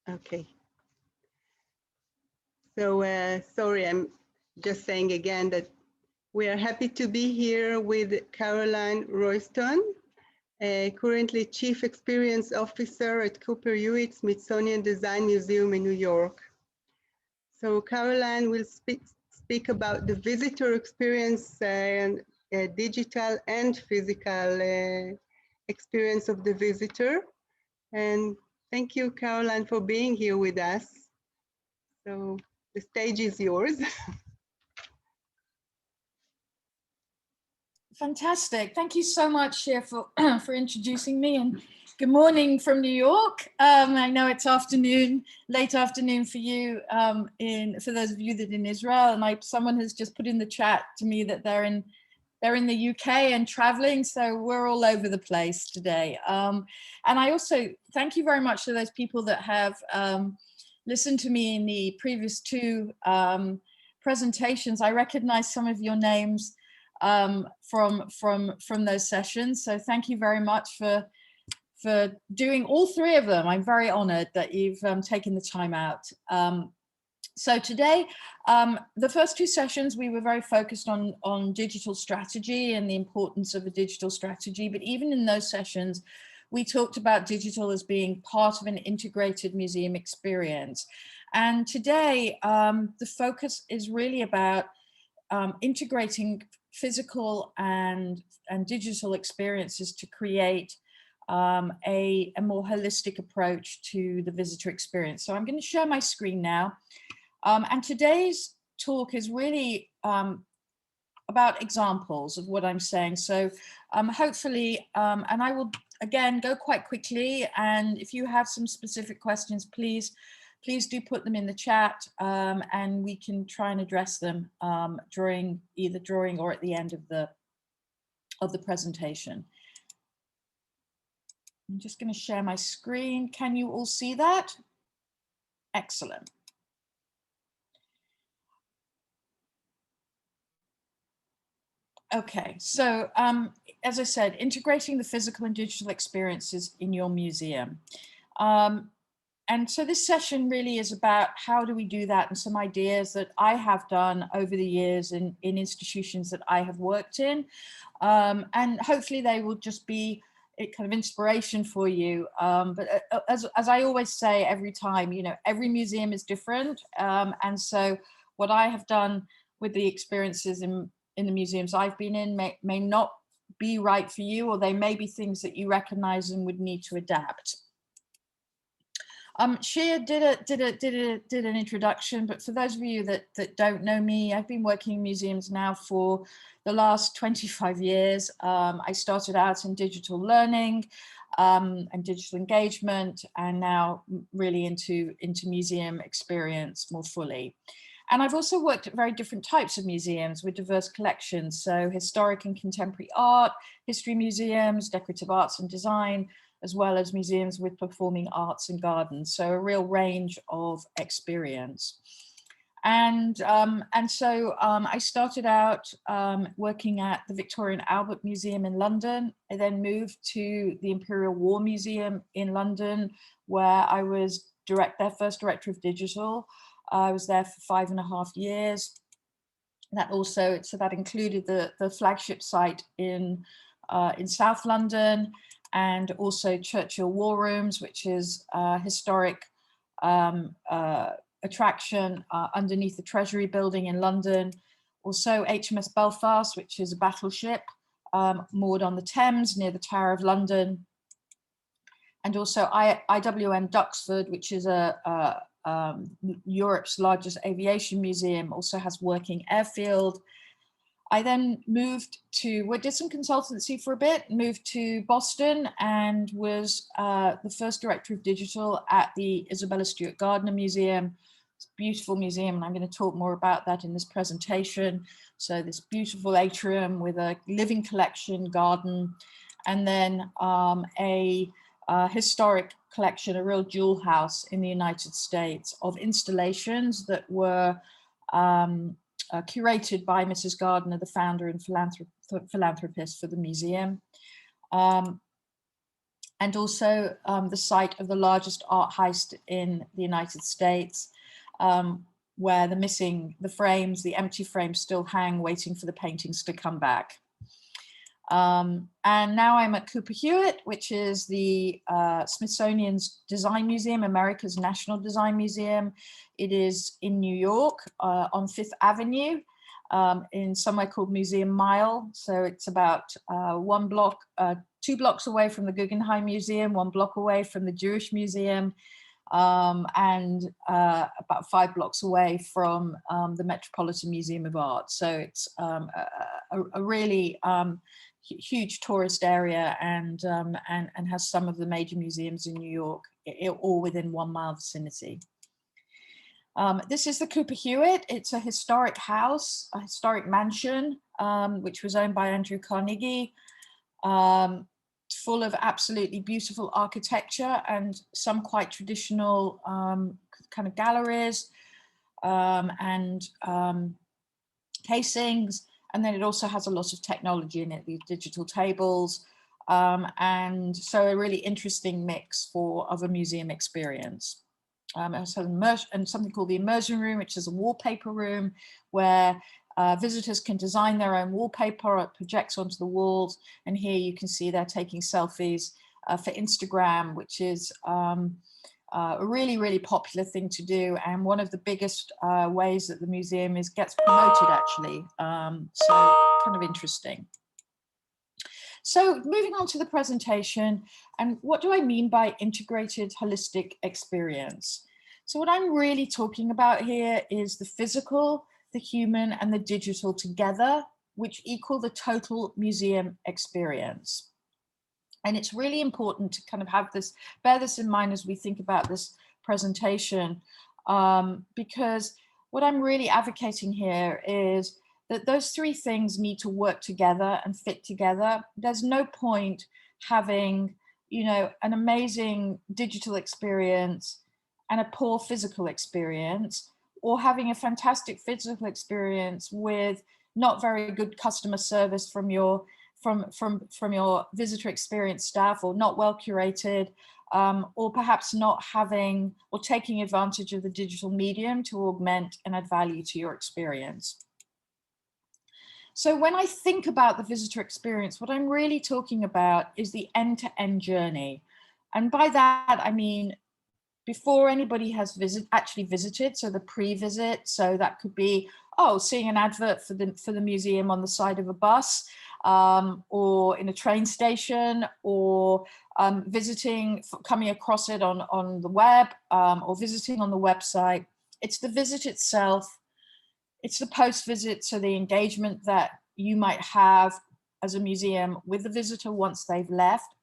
Okay. So sorry, I'm just saying again that we are happy to be here with Caroline Roidston, currently Chief Experience Officer at Cooper Hewitt Smithsonian Design Museum in New York. So Caroline will speak about the visitor experience and digital and physical experience of the visitor. And thank you, Caroline, for being here with us. So the stage is yours. Fantastic. Thank you so much, Shir, for introducing me, and good morning from New York. I know it's afternoon, late afternoon for you, for those of you that are in Israel, and someone has just put in the chat to me that they're in the UK and traveling, so we're all over the place today. And I also thank you very much to those people that have listened to me in the previous two presentations. I recognize some of your names from those sessions, so thank you very much for doing all three of them. I'm very honored that you've taken the time out. So today, the first two sessions, we were very focused on digital strategy and the importance of a digital strategy. But even in those sessions, we talked about digital as being part of an integrated museum experience. And today, the focus is really about integrating physical and digital experiences to create a more holistic approach to the visitor experience. So I'm going to share my screen now. And today's talk is really about examples of what I'm saying. So hopefully, and I will again go quite quickly, and if you have some specific questions, please do put them in the chat, and we can try and address them either during or at the end of the presentation. I'm just going to share my screen. Can you all see that? Excellent. Okay, so as I said, integrating the physical and digital experiences in your museum. And so this session really is about how do we do that, and some ideas that I have done over the years in institutions that I have worked in. And hopefully they will just be a kind of inspiration for you. But as I always say every time, you know, every museum is different. And so what I have done with the experiences in the museums I've been in may not be right for you, or they may be things that you recognize and would need to adapt. Shia did an introduction, but for those of you that don't know me, I've been working in museums now for the last 25 years. I started out in digital learning and digital engagement, and now really into museum experience more fully. And I've also worked at very different types of museums with diverse collections, so historic and contemporary art, history museums, decorative arts and design, as well as museums with performing arts and gardens. So a real range of experience. And so I started out working at the Victoria and Albert Museum in London. I then moved to the Imperial War Museum in London, where I was their first director of digital. I was there for 5.5 years. That also, so that included the flagship site in South London, and also Churchill War Rooms, which is a historic attraction underneath the Treasury building in London. Also HMS Belfast, which is a battleship moored on the Thames near the Tower of London. And also IWM Duxford, which is Europe's largest aviation museum, also has working airfield. I then did some consultancy for a bit, moved to Boston, and was the first director of digital at the Isabella Stewart Gardner Museum. It's a beautiful museum, and I'm going to talk more about that in this presentation. So this beautiful atrium with a living collection, garden, and then a historic collection, a real jewel house in the United States of installations that were curated by Mrs. Gardner, the founder and philanthropist for the museum. and also the site of the largest art heist in the United States, where the empty frames still hang waiting for the paintings to come back. And now I'm at Cooper Hewitt, which is the Smithsonian's Design Museum, America's National Design Museum. It is in New York on 5th Avenue in somewhere called Museum Mile. So it's about 2 blocks away from the Guggenheim Museum, 1 block away from the Jewish Museum, and about 5 blocks away from the Metropolitan Museum of Art. So it's a really huge tourist area, and has some of the major museums in New York, all within 1 mile vicinity. This is the Cooper Hewitt. It's a historic house, a historic mansion, which was owned by Andrew Carnegie, full of absolutely beautiful architecture and some quite traditional kind of galleries and casings. And then it also has a lot of technology in it, these digital tables. And so a really interesting mix of a museum experience. It has something called the immersion room, which is a wallpaper room where visitors can design their own wallpaper. It projects onto the walls. And here you can see they're taking selfies for Instagram, which is a really, really popular thing to do, and one of the biggest ways that the museum gets promoted, actually. So kind of interesting. So moving on to the presentation, and what do I mean by integrated holistic experience? So what I'm really talking about here is the physical, the human, and the digital together, which equal the total museum experience. And it's really important to kind of bear this in mind as we think about this presentation, because what I'm really advocating here is that those 3 things need to work together and fit together. There's no point having, an amazing digital experience and a poor physical experience, or having a fantastic physical experience with not very good customer service from your visitor experience staff, or not well curated, or perhaps not having or taking advantage of the digital medium to augment and add value to your experience. So when I think about the visitor experience, what I'm really talking about is the end-to-end journey. And by that, I mean, before anybody has actually visited, so the pre-visit, so that could be, seeing an advert for the museum on the side of a bus, or in a train station, or coming across it on the web, or visiting on the website. It's the visit itself. It's the post-visit, so the engagement that you might have as a museum with the visitor once they've left.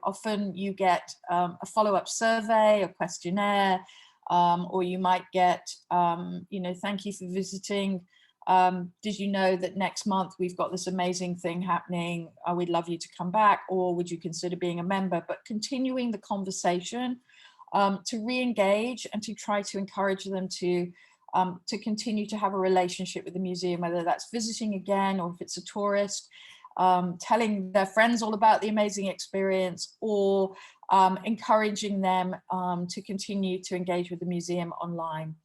Often you get a follow-up survey, a questionnaire, or you might get, thank you for visiting. Did you know that next month we've got this amazing thing happening? We'd love you to come back, or would you consider being a member? But continuing the conversation to re-engage and to try to encourage them to continue to have a relationship with the museum, whether that's visiting again, or if it's a tourist, telling their friends all about the amazing experience, or encouraging them to continue to engage with the museum online.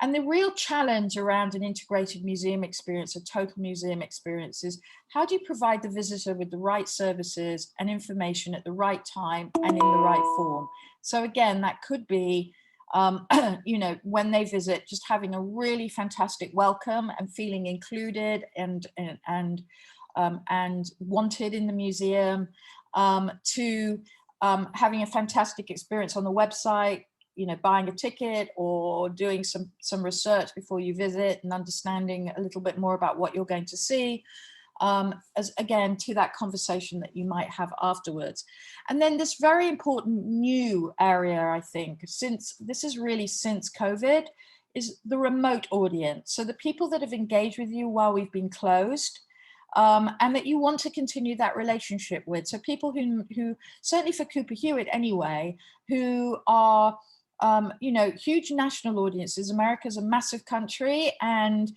And the real challenge around an integrated museum experience, a total museum experience, is how do you provide the visitor with the right services and information at the right time and in the right form? So again, that could be, when they visit, just having a really fantastic welcome and feeling included and wanted in the museum, to having a fantastic experience on the website, buying a ticket or doing some research before you visit and understanding a little bit more about what you're going to see, as again, to that conversation that you might have afterwards. And then this very important new area, I think, since COVID, is the remote audience. So the people that have engaged with you while we've been closed, and that you want to continue that relationship with. So people who certainly for Cooper Hewitt anyway, who are you know, huge national audiences. America's a massive country, and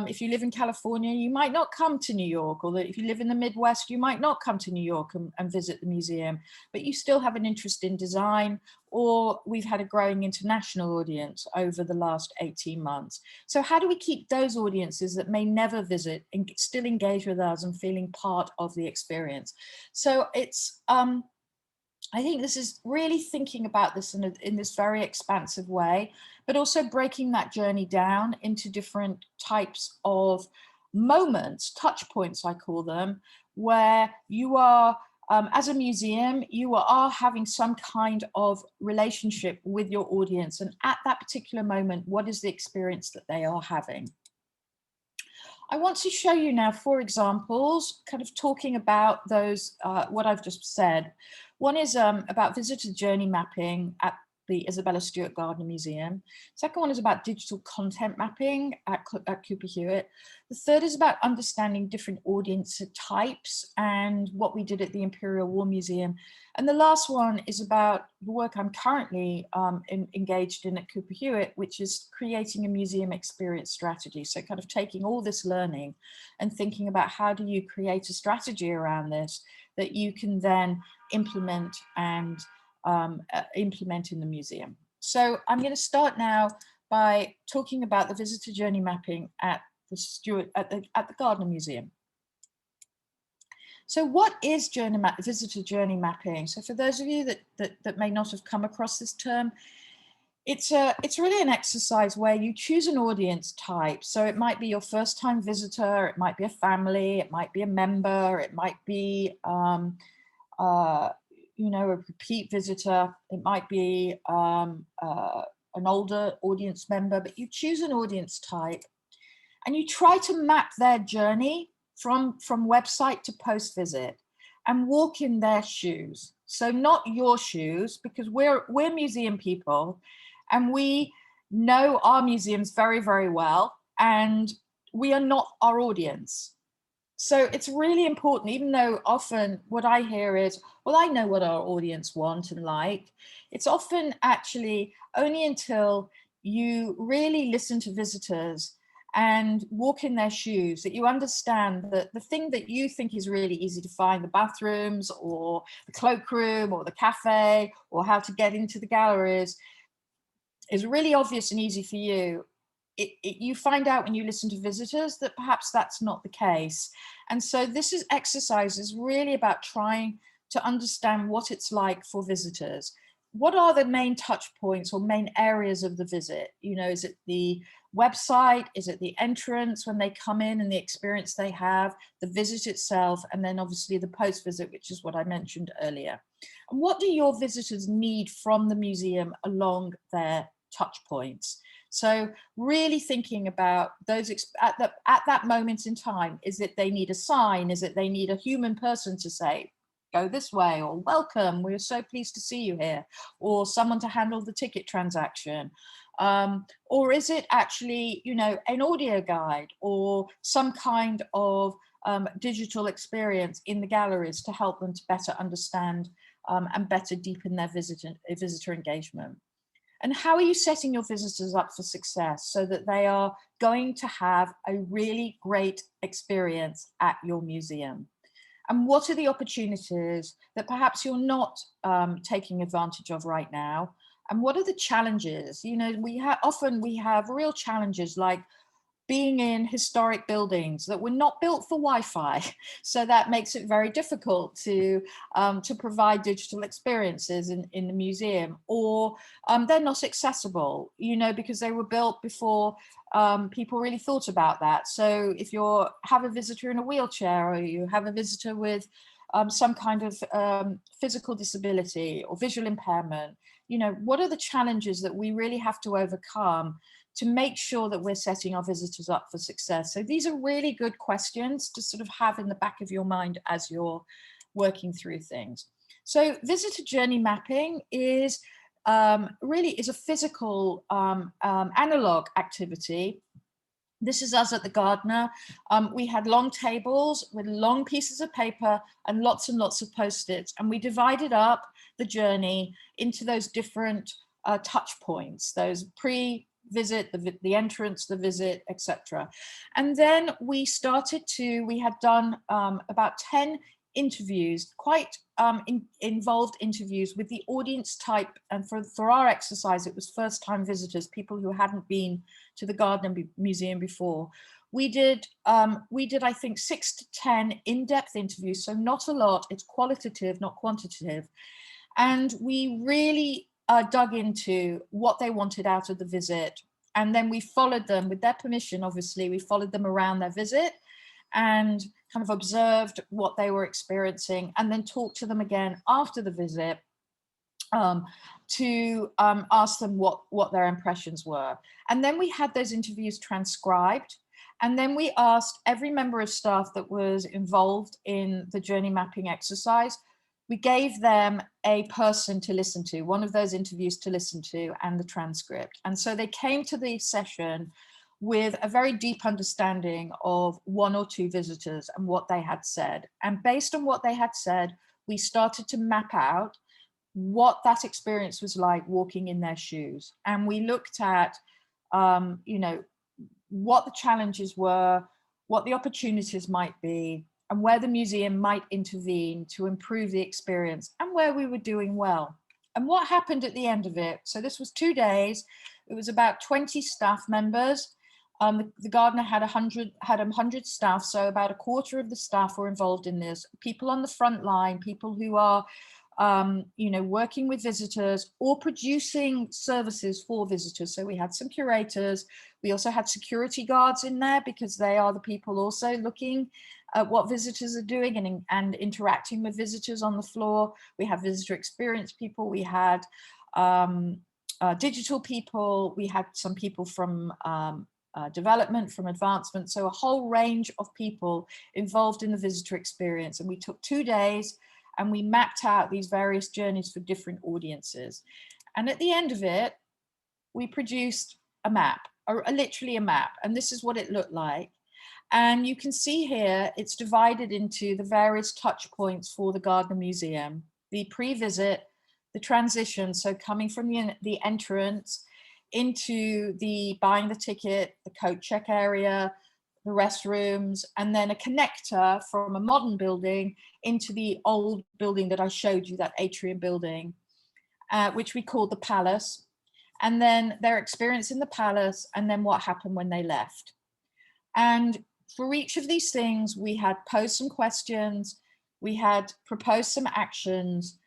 if you live in California, you might not come to New York, or if you live in the Midwest, you might not come to New York and visit the museum, but you still have an interest in design, or we've had a growing international audience over the last 18 months. So how do we keep those audiences that may never visit and still engage with us and feeling part of the experience? So it's, I think this is really thinking about this in this very expansive way, but also breaking that journey down into different types of moments, touch points, I call them, where you are, as a museum, you are having some kind of relationship with your audience. And at that particular moment, what is the experience that they are having? I want to show you now 4 examples, kind of talking about those, what I've just said. One is about visitor journey mapping at the Isabella Stewart Gardner Museum. Second one is about digital content mapping at Cooper Hewitt. The third is about understanding different audience types and what we did at the Imperial War Museum. And the last one is about the work I'm currently engaged in at Cooper Hewitt, which is creating a museum experience strategy. So kind of taking all this learning and thinking about how do you create a strategy around this that you can then implement and implement in the museum. So I'm going to start now by talking about the visitor journey mapping at the Gardner Museum. So what is visitor journey mapping? So for those of you that may not have come across this term, it's really an exercise where you choose an audience type. So it might be your first time visitor, it might be a family, it might be a member, it might be you know, a repeat visitor, it might be an older audience member, but you choose an audience type and you try to map their journey from website to post visit and walk in their shoes. So not your shoes, because we're museum people and we know our museums very, very well, and we are not our audience. So it's really important, even though often what I hear is, well, I know what our audience want and like. It's often actually only until you really listen to visitors and walk in their shoes that you understand that the thing that you think is really easy to find, the bathrooms or the cloakroom or the cafe or how to get into the galleries, is really obvious and easy for you. You find out when you listen to visitors that perhaps that's not the case. And so this exercise is really about trying to understand what it's like for visitors. What are the main touch points or main areas of the visit? You know, is it the website? Is it the entrance when they come in and the experience they have, the visit itself, and then obviously the post visit, which is what I mentioned earlier. And what do your visitors need from the museum along their touch points? So really thinking about those at that moment in time. Is it they need a sign? Is it they need a human person to say, go this way, or welcome, we're so pleased to see you here, or someone to handle the ticket transaction? Or is it actually, you know, an audio guide or some kind of digital experience in the galleries to help them to better understand and better deepen their visitor engagement? And how are you setting your visitors up for success so that they are going to have a really great experience at your museum? And what are the opportunities that perhaps you're not taking advantage of right now? And what are the challenges? You know, often we have real challenges like being in historic buildings that were not built for Wi-Fi. So that makes it very difficult to provide digital experiences in the museum, or they're not accessible, you know, because they were built before people really thought about that. So if you have a visitor in a wheelchair, or you have a visitor with some kind of physical disability or visual impairment, you know, what are the challenges that we really have to overcome to make sure that we're setting our visitors up for success? So these are really good questions to sort of have in the back of your mind as you're working through things. So visitor journey mapping is really is a physical analog activity. This is us at the Gardner. We had long tables with long pieces of paper and lots of Post-its, and we divided up the journey into those different touch points, those pre-visit, the entrance, the visit, etc. And then we had done about 10 interviews, quite involved interviews with the audience type. And for our exercise, it was first-time visitors, people who hadn't been to the Gardner Museum before. We did, I think, 6 to 10 in-depth interviews, so not a lot. It's qualitative, not quantitative. And we really dug into what they wanted out of the visit. And then we followed them, with their permission, obviously, we followed them around their visit and kind of observed what they were experiencing, and then talked to them again after the visit to ask them what their impressions were. And then we had those interviews transcribed. And then we asked every member of staff that was involved in the journey mapping exercise, we gave them a person to listen to, one of those interviews to listen to, and the transcript. And so they came to the session with a very deep understanding of 1 or 2 visitors and what they had said. And based on what they had said, we started to map out what that experience was like walking in their shoes. And we looked at, what the challenges were, what the opportunities might be, and where the museum might intervene to improve the experience, and where we were doing well. And what happened at the end of it? So this was 2 days. It was about 20 staff members. The Gardner had 100 staff, so about a quarter of the staff were involved in this. People on the front line, people who are working with visitors or producing services for visitors. So we had some curators. We also had security guards in there, because they are the people also looking at what visitors are doing and interacting with visitors on the floor. We had visitor experience people. We had digital people. We had some people from development, from advancement. So a whole range of people involved in the visitor experience. And we took 2 days and we mapped out these various journeys for different audiences. And at the end of it, we produced a map, literally a map. And this is what it looked like. And you can see here, it's divided into the various touch points for the Gardner Museum, the pre-visit, the transition, so coming from the entrance into the buying the ticket, the coat check area, the restrooms, and then a connector from a modern building into the old building that I showed you, that atrium building, which we called the Palace. And then their experience in the Palace, and then what happened when they left. And for each of these things, we had posed some questions, we had proposed some actions,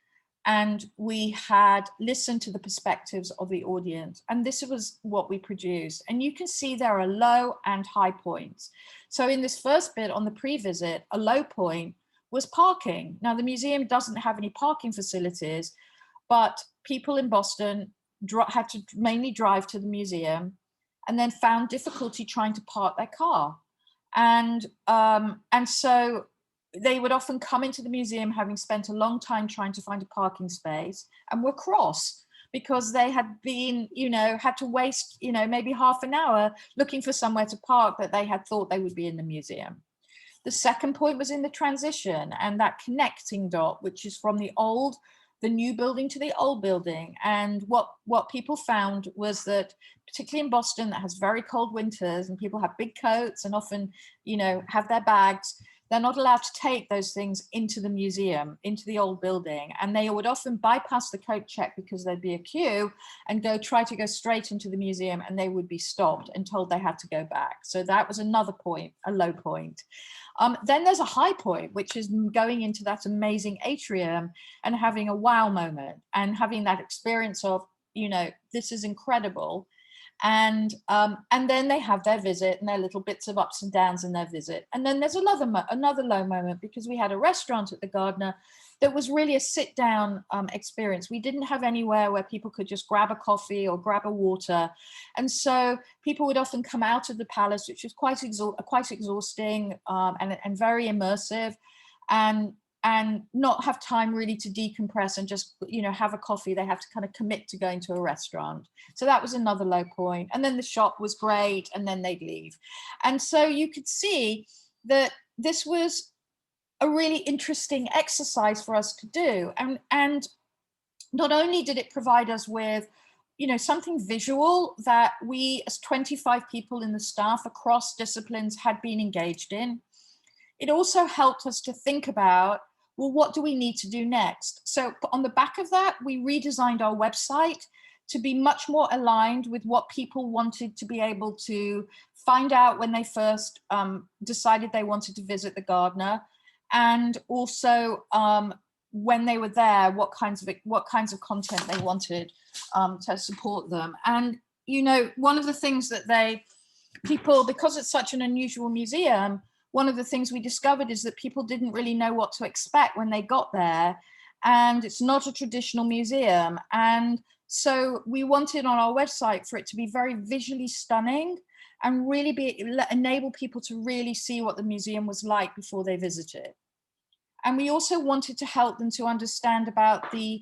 and we had listened to the perspectives of the audience. And this was what we produced. And you can see there are low and high points. So in this first bit on the pre-visit, a low point was parking. Now, the museum doesn't have any parking facilities, but people in Boston had to mainly drive to the museum and then found difficulty trying to park their car. And so they would often come into the museum having spent a long time trying to find a parking space, and were cross because they had been, had to waste, maybe half an hour looking for somewhere to park that they had thought they would be in the museum. The second point was in the transition, and that connecting dot, which is from the new building to the old building. And what people found was that, particularly in Boston, that has very cold winters and people have big coats and often, have their bags, they're not allowed to take those things into the museum, into the old building. And they would often bypass the coat check because there'd be a queue and try to go straight into the museum, and they would be stopped and told they had to go back. So that was another point, a low point. Then there's a high point, which is going into that amazing atrium and having a wow moment and having that experience of, this is incredible. And then they have their visit and their little bits of ups and downs in their visit. And then there's another low moment, because we had a restaurant at the Gardner that was really a sit down experience. We didn't have anywhere where people could just grab a coffee or grab a water. And so people would often come out of the Palace, which was quite exhausting and very immersive, and not have time really to decompress and just, have a coffee. They have to kind of commit to going to a restaurant. So that was another low point. And then the shop was great, and then they'd leave. And so you could see that this was a really interesting exercise for us to do. And not only did it provide us with you know, something visual that we as 25 people in the staff across disciplines had been engaged in. It also helped us to think about, well, what do we need to do next? So on the back of that, we redesigned our website to be much more aligned with what people wanted to be able to find out when they first decided they wanted to visit the Gardner, and also when they were there, what kinds of content they wanted to support them. And you know, one of the things that people, because it's such an unusual museum, one of the things we discovered is that people didn't really know what to expect when they got there, and it's not a traditional museum. And so we wanted on our website for it to be very visually stunning and really enable people to really see what the museum was like before they visited. And we also wanted to help them to understand about the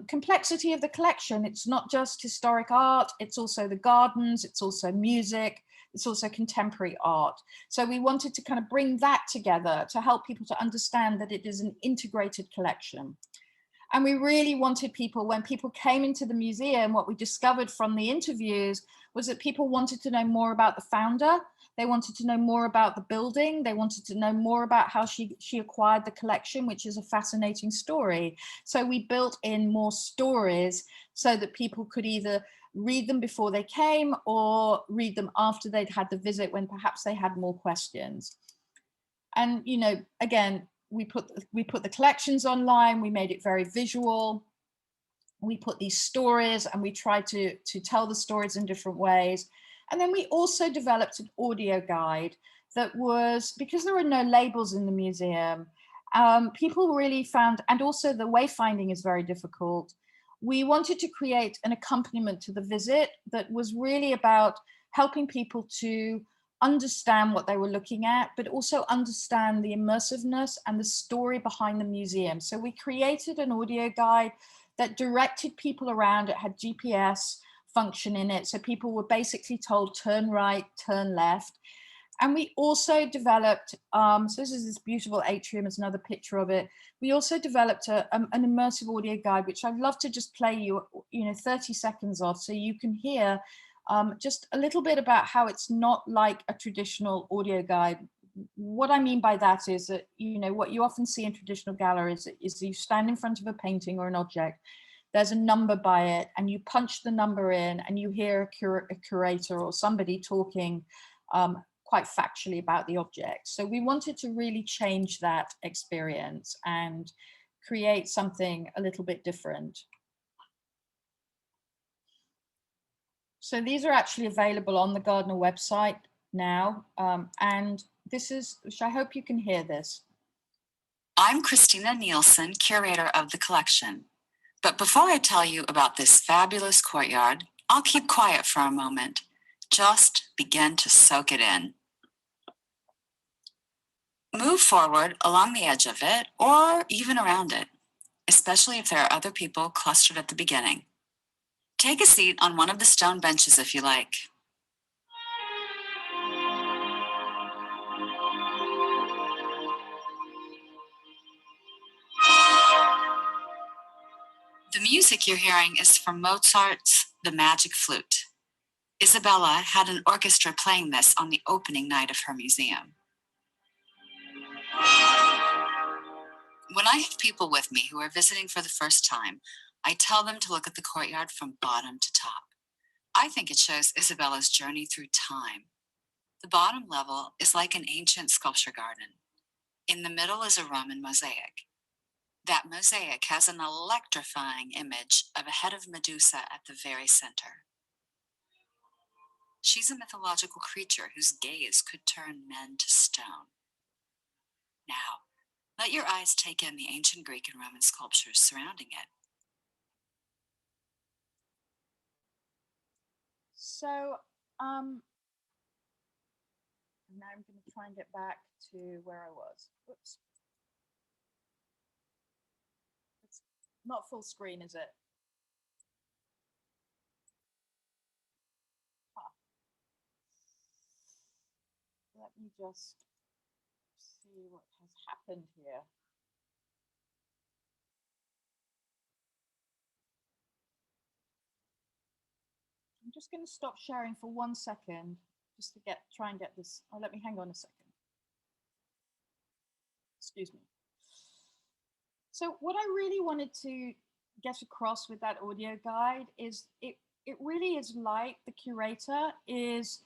complexity of the collection. It's not just historic art, it's also the gardens, it's also music, it's also contemporary art. So we wanted to kind of bring that together to help people to understand that it is an integrated collection. And we really wanted people, when people came into the museum, what we discovered from the interviews was that people wanted to know more about the founder. They wanted to know more about the building. They wanted to know more about how she acquired the collection, which is a fascinating story. So we built in more stories so that people could either read them before they came or read them after they'd had the visit when perhaps they had more questions. And, you know, again, we put the collections online, we made it very visual. We put these stories and we tried to tell the stories in different ways. And then we also developed an audio guide that was, because there were no labels in the museum, people really found, and also the wayfinding is very difficult. We wanted to create an accompaniment to the visit that was really about helping people to understand what they were looking at, but also understand the immersiveness and the story behind the museum. So we created an audio guide that directed people around. It had GPS function in it. So people were basically told, turn right, turn left. And we also developed, so this is this beautiful atrium, there's another picture of it. We also developed an immersive audio guide, which I'd love to just play you 30 seconds of, so you can hear just a little bit about how it's not like a traditional audio guide. What I mean by that is that, you know, what you often see in traditional galleries is you stand in front of a painting or an object, there's a number by it, and you punch the number in and you hear a curator or somebody talking quite factually about the object. So we wanted to really change that experience and create something a little bit different. So these are actually available on the Gardner website now. And this is, which I hope you can hear this. I'm Christina Nielsen, curator of the collection. But before I tell you about this fabulous courtyard, I'll keep quiet for a moment. Just begin to soak it in. Move forward along the edge of it or even around it, especially if there are other people clustered at the beginning. Take a seat on one of the stone benches if you like. The music you're hearing is from Mozart's The Magic Flute. Isabella had an orchestra playing this on the opening night of her museum. When I have people with me who are visiting for the first time, I tell them to look at the courtyard from bottom to top. I think it shows Isabella's journey through time. The bottom level is like an ancient sculpture garden. In the middle is a Roman mosaic. That mosaic has an electrifying image of a head of Medusa at the very center. She's a mythological creature whose gaze could turn men to stone. Now, let your eyes take in the ancient Greek and Roman sculptures surrounding it. So now I'm going to try and get back to where I was. Whoops. It's not full screen, is it? Let me just see what has happened here. just going to stop sharing for 1 second, just to try and get this. Oh, let me hang on a second. Excuse me. So what I really wanted to get across with that audio guide is it really is like the curator is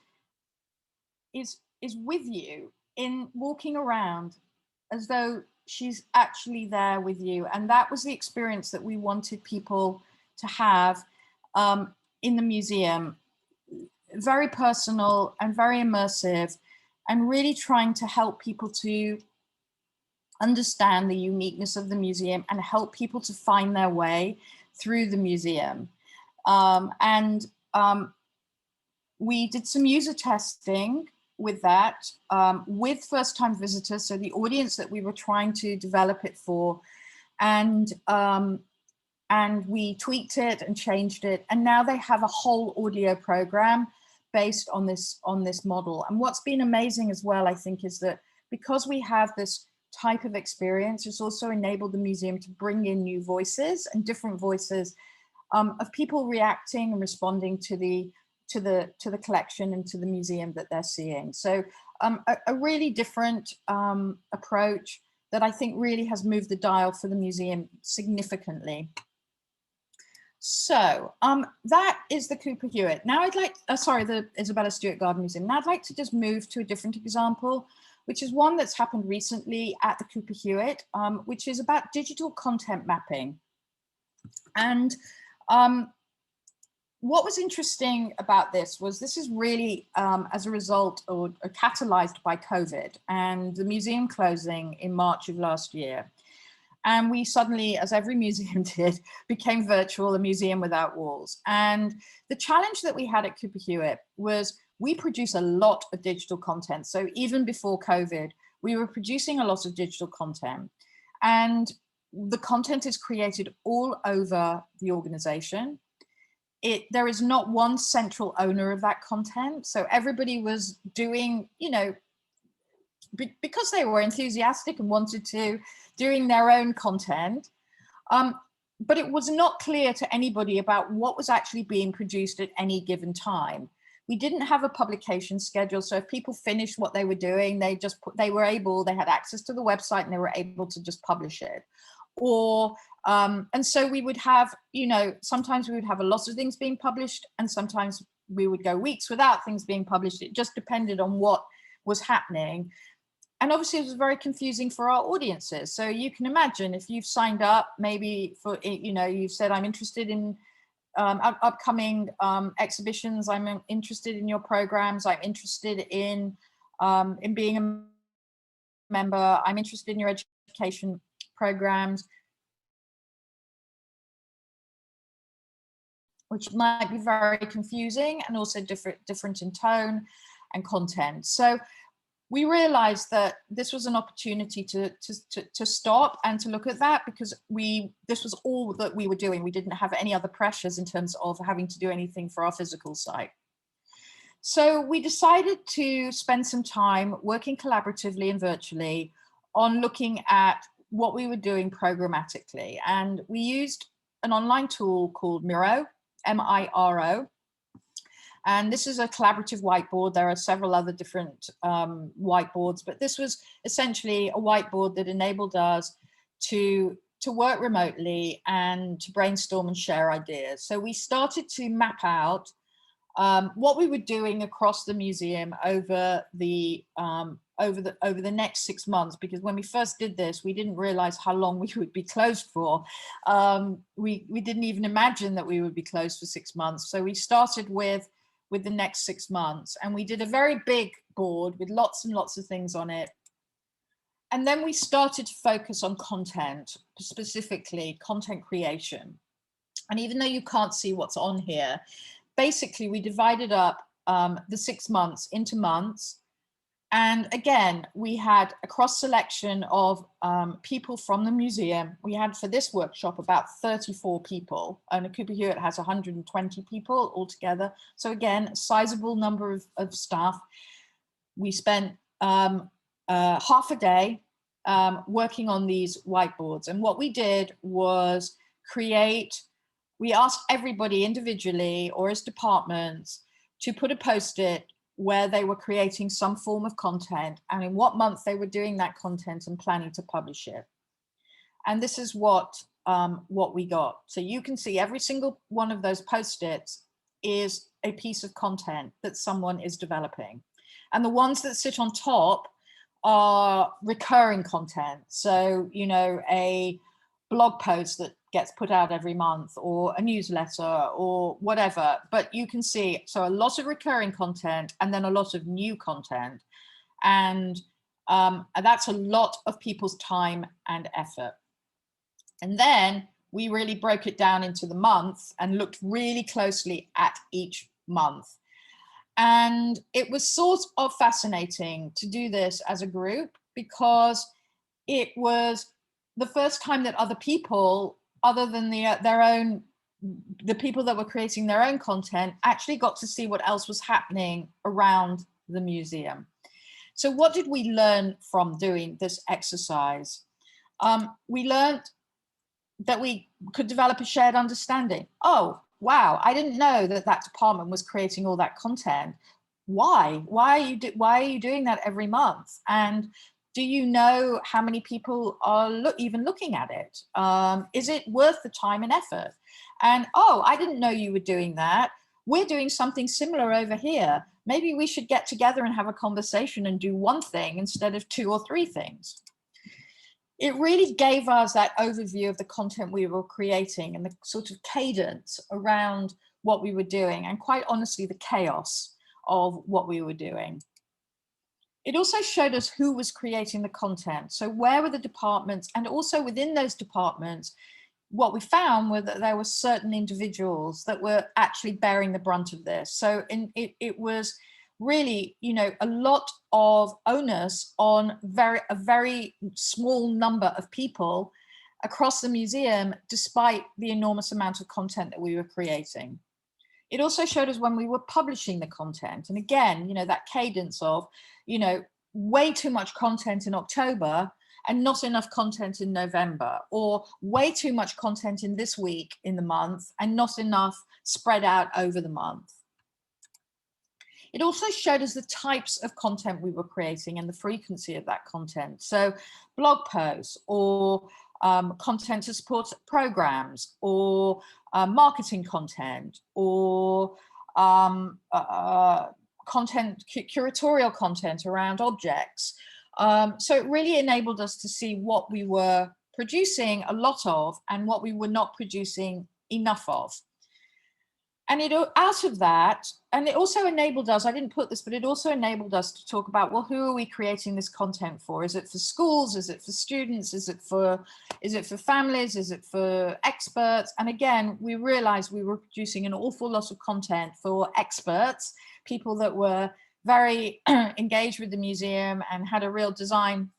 with you in walking around as though she's actually there with you. And that was the experience that we wanted people to have in the museum. Very personal and very immersive, and really trying to help people to understand the uniqueness of the museum and help people to find their way through the museum. We did some user testing with that, with first-time visitors, so the audience that we were trying to develop it for, and we tweaked it and changed it, and now they have a whole audio program based on this model. And what's been amazing as well, I think, is that because we have this type of experience, it's also enabled the museum to bring in new voices and different voices of people reacting and responding to the collection and to the museum that they're seeing. So a really different approach that I think really has moved the dial for the museum significantly. So that is the Cooper Hewitt. Now I'd like, the Isabella Stewart Garden Museum. Now I'd like to just move to a different example, which is one that's happened recently at the Cooper Hewitt, which is about digital content mapping. And what was interesting about this is really as a result or catalyzed by COVID and the museum closing in March of last year. And we suddenly, as every museum did, became virtual, a museum without walls. And the challenge that we had at Cooper Hewitt was we produce a lot of digital content. So even before COVID, we were producing a lot of digital content. And the content is created all over the organization. There is not one central owner of that content. So everybody was doing, because they were enthusiastic and wanted to, doing their own content. But it was not clear to anybody about what was actually being produced at any given time. We didn't have a publication schedule. So if people finished what they were doing, they had access to the website and they were able to just publish it. Or, and so we would have, sometimes we would have a lot of things being published and sometimes we would go weeks without things being published. It just depended on what was happening. And obviously it was very confusing for our audiences. So you can imagine if you've signed up, maybe for, you've said, I'm interested in upcoming exhibitions, I'm interested in your programs, I'm interested in being a member, I'm interested in your education programs, which might be very confusing and also different in tone and content. So we realized that this was an opportunity to stop and to look at that, because this was all that we were doing. We didn't have any other pressures in terms of having to do anything for our physical site. So we decided to spend some time working collaboratively and virtually on looking at what we were doing programmatically. And we used an online tool called Miro, M-I-R-O. And this is a collaborative whiteboard. There are several other different whiteboards, but this was essentially a whiteboard that enabled us to work remotely and to brainstorm and share ideas. So we started to map out what we were doing across the museum over the next 6 months, because when we first did this, we didn't realize how long we would be closed for. We didn't even imagine that we would be closed for 6 months. So we started with the next 6 months, and we did a very big board with lots and lots of things on it. And then we started to focus on content, specifically content creation. And even though you can't see what's on here, basically we divided up the 6 months into months. And again, we had a cross selection of people from the museum. We had for this workshop about 34 people, and Cooper Hewitt has 120 people altogether. So again, a sizable number of staff. We spent half a day working on these whiteboards. And what we did was we asked everybody individually or as departments to put a post-it where they were creating some form of content and in what month they were doing that content and planning to publish it. And this is what we got. So you can see every single one of those post-its is a piece of content that someone is developing. And the ones that sit on top are recurring content. So, you know, a blog post that gets put out every month or a newsletter or whatever. But you can see, so a lot of recurring content and then a lot of new content. And that's a lot of people's time and effort. And then we really broke it down into the months and looked really closely at each month. And it was sort of fascinating to do this as a group because it was the first time that other people, other than the people that were creating their own content, actually got to see what else was happening around the museum. So what did we learn from doing this exercise? We learned that we could develop a shared understanding. Oh, wow, I didn't know that that department was creating all that content. Why? Why are you doing that every month? And do you know how many people are even looking at it? Is it worth the time and effort? And, oh, I didn't know you were doing that. We're doing something similar over here. Maybe we should get together and have a conversation and do one thing instead of 2 or 3 things. It really gave us that overview of the content we were creating and the sort of cadence around what we were doing, and quite honestly, the chaos of what we were doing. It also showed us who was creating the content. So where were the departments, and also within those departments, what we found were that there were certain individuals that were actually bearing the brunt of this. So it was really, you know, a lot of onus on a very small number of people across the museum, despite the enormous amount of content that we were creating. It also showed us when we were publishing the content. And again, you know, that cadence of, you know, way too much content in October and not enough content in November, or way too much content in this week in the month and not enough spread out over the month. It also showed us the types of content we were creating and the frequency of that content. So blog posts or content to support programs, or marketing content, or curatorial content around objects. So it really enabled us to see what we were producing a lot of and what we were not producing enough of. And out of that, and it also enabled us, I didn't put this, but it also enabled us to talk about, well, who are we creating this content for? Is it for schools? Is it for students? Is it for families? Is it for experts? And again, we realized we were producing an awful lot of content for experts, people that were very engaged with the museum and had a real design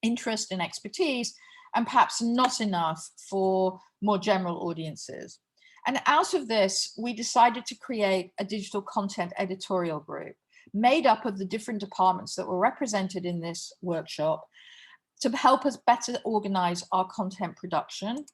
interest and expertise, and perhaps not enough for more general audiences. And out of this, we decided to create a digital content editorial group made up of the different departments that were represented in this workshop to help us better organize our content production.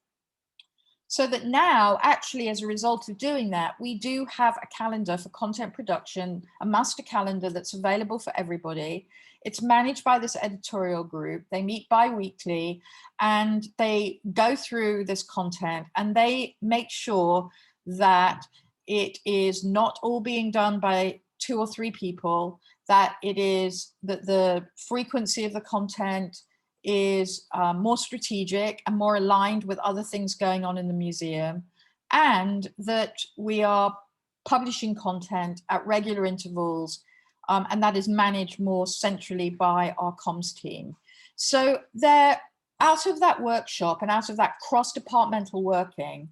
So that now, actually, as a result of doing that, we do have a calendar for content production, a master calendar that's available for everybody. It's managed by this editorial group. They meet bi-weekly and they go through this content and they make sure that it is not all being done by 2 or 3 people, that it is that the frequency of the content is more strategic and more aligned with other things going on in the museum, and that we are publishing content at regular intervals, and that is managed more centrally by our comms team. So out of that workshop and out of that cross-departmental working,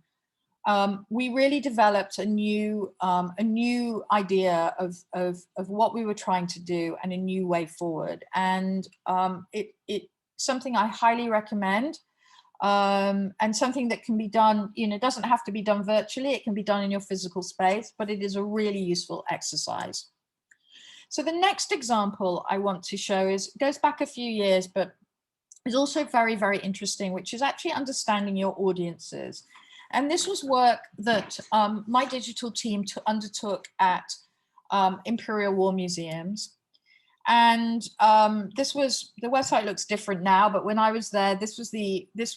we really developed a new idea of what we were trying to do and a new way forward. And it's something I highly recommend, and something that can be done, you know, doesn't have to be done virtually. It can be done in your physical space, but it is a really useful exercise. So the next example I want to show goes back a few years, but is also very, very interesting, which is actually understanding your audiences. And this was work that my digital team undertook at Imperial War Museums. And the website looks different now, but when I was there,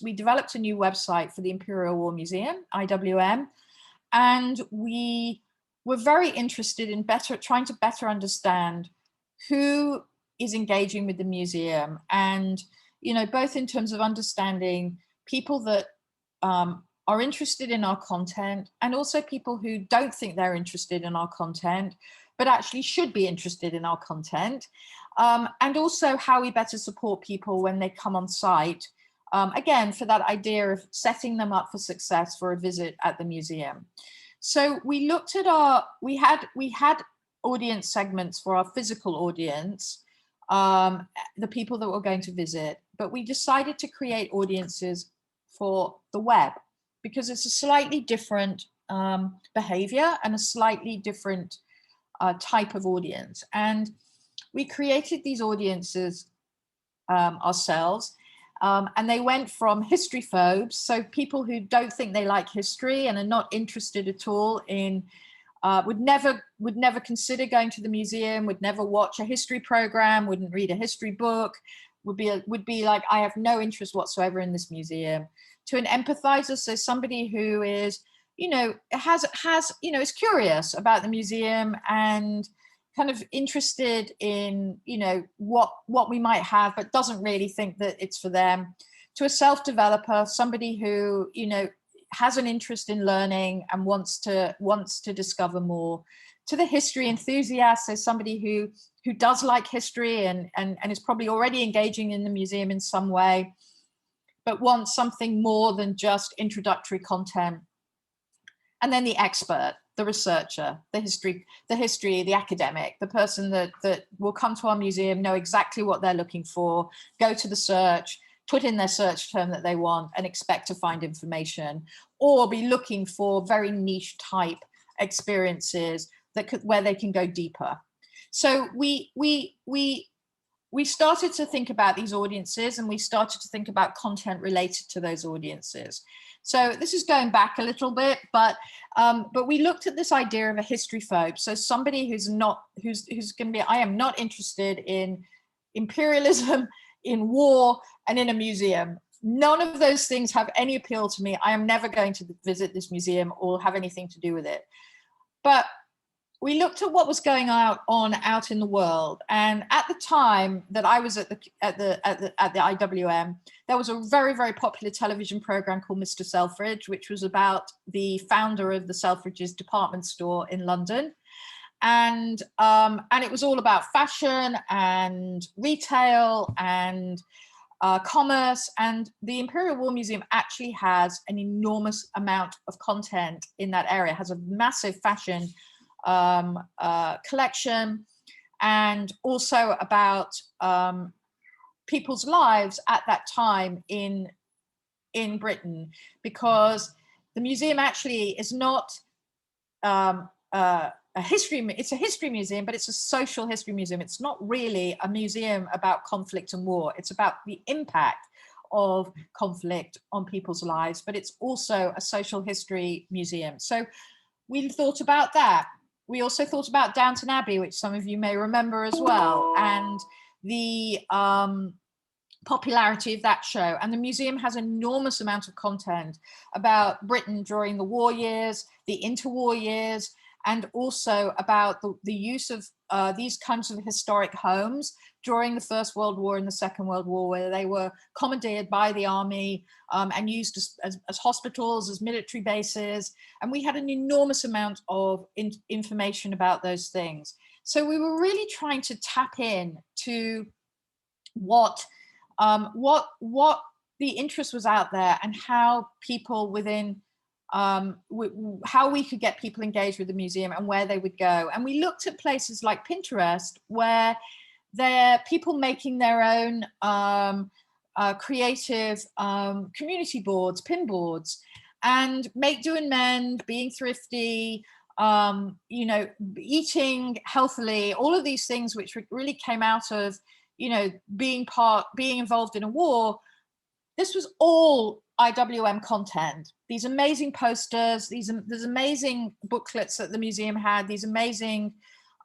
we developed a new website for the Imperial War Museum, IWM, and we were very interested in trying to better understand who is engaging with the museum, and both in terms of understanding people that are interested in our content, and also people who don't think they're interested in our content, but actually should be interested in our content, and also how we better support people when they come on site, again, for that idea of setting them up for success for a visit at the museum. So we looked at we had audience segments for our physical audience, the people that were going to visit, but we decided to create audiences for the web because it's a slightly different behavior and a slightly different type of audience. And we created these audiences ourselves, and they went from history phobes, so people who don't think they like history and are not interested at all in, would never consider going to the museum, would never watch a history program, wouldn't read a history book, would be like, I have no interest whatsoever in this museum, to an empathizer, so somebody who is, is curious about the museum and kind of interested in, what we might have, but doesn't really think that it's for them, to a self-developer, somebody who, has an interest in learning and wants to discover more, to the history enthusiast, so somebody who does like history and is probably already engaging in the museum in some way, but wants something more than just introductory content. And then the expert, the researcher, the academic, the person that will come to our museum, know exactly what they're looking for, go to the search, put in their search term that they want and expect to find information, or be looking for very niche type experiences where they can go deeper. So we started to think about these audiences, and we started to think about content related to those audiences. So this is going back a little bit, but we looked at this idea of a history phobe. So somebody who's going to be, I am not interested in imperialism, in war, and in a museum. None of those things have any appeal to me. I am never going to visit this museum or have anything to do with it. But we looked at what was going on out in the world, and at the time that I was at the IWM, there was a very, very popular television program called Mr. Selfridge, which was about the founder of the Selfridges department store in London, and it was all about fashion and retail and commerce. And the Imperial War Museum actually has an enormous amount of content in that area. It has a massive fashion collection, and also about people's lives at that time in Britain, because the museum actually is not it's a history museum, but it's a social history museum. It's not really a museum about conflict and war. It's about the impact of conflict on people's lives, but it's also a social history museum. So we thought about that. We also thought about Downton Abbey, which some of you may remember as well, and the popularity of that show. And the museum has an enormous amount of content about Britain during the war years, the interwar years, and also about the use of these kinds of historic homes during the First World War and the Second World War, where they were commandeered by the army and used as hospitals, as military bases. And we had an enormous amount of information about those things. So we were really trying to tap in to what the interest was out there, and how people within how we could get people engaged with the museum and where they would go. And we looked at places like Pinterest, where there are people making their own creative community boards, pin boards, and make, do, and mend, being thrifty, eating healthily, all of these things which really came out of, being involved in a war. This was all IWM content, these amazing posters, these amazing booklets that the museum had, these amazing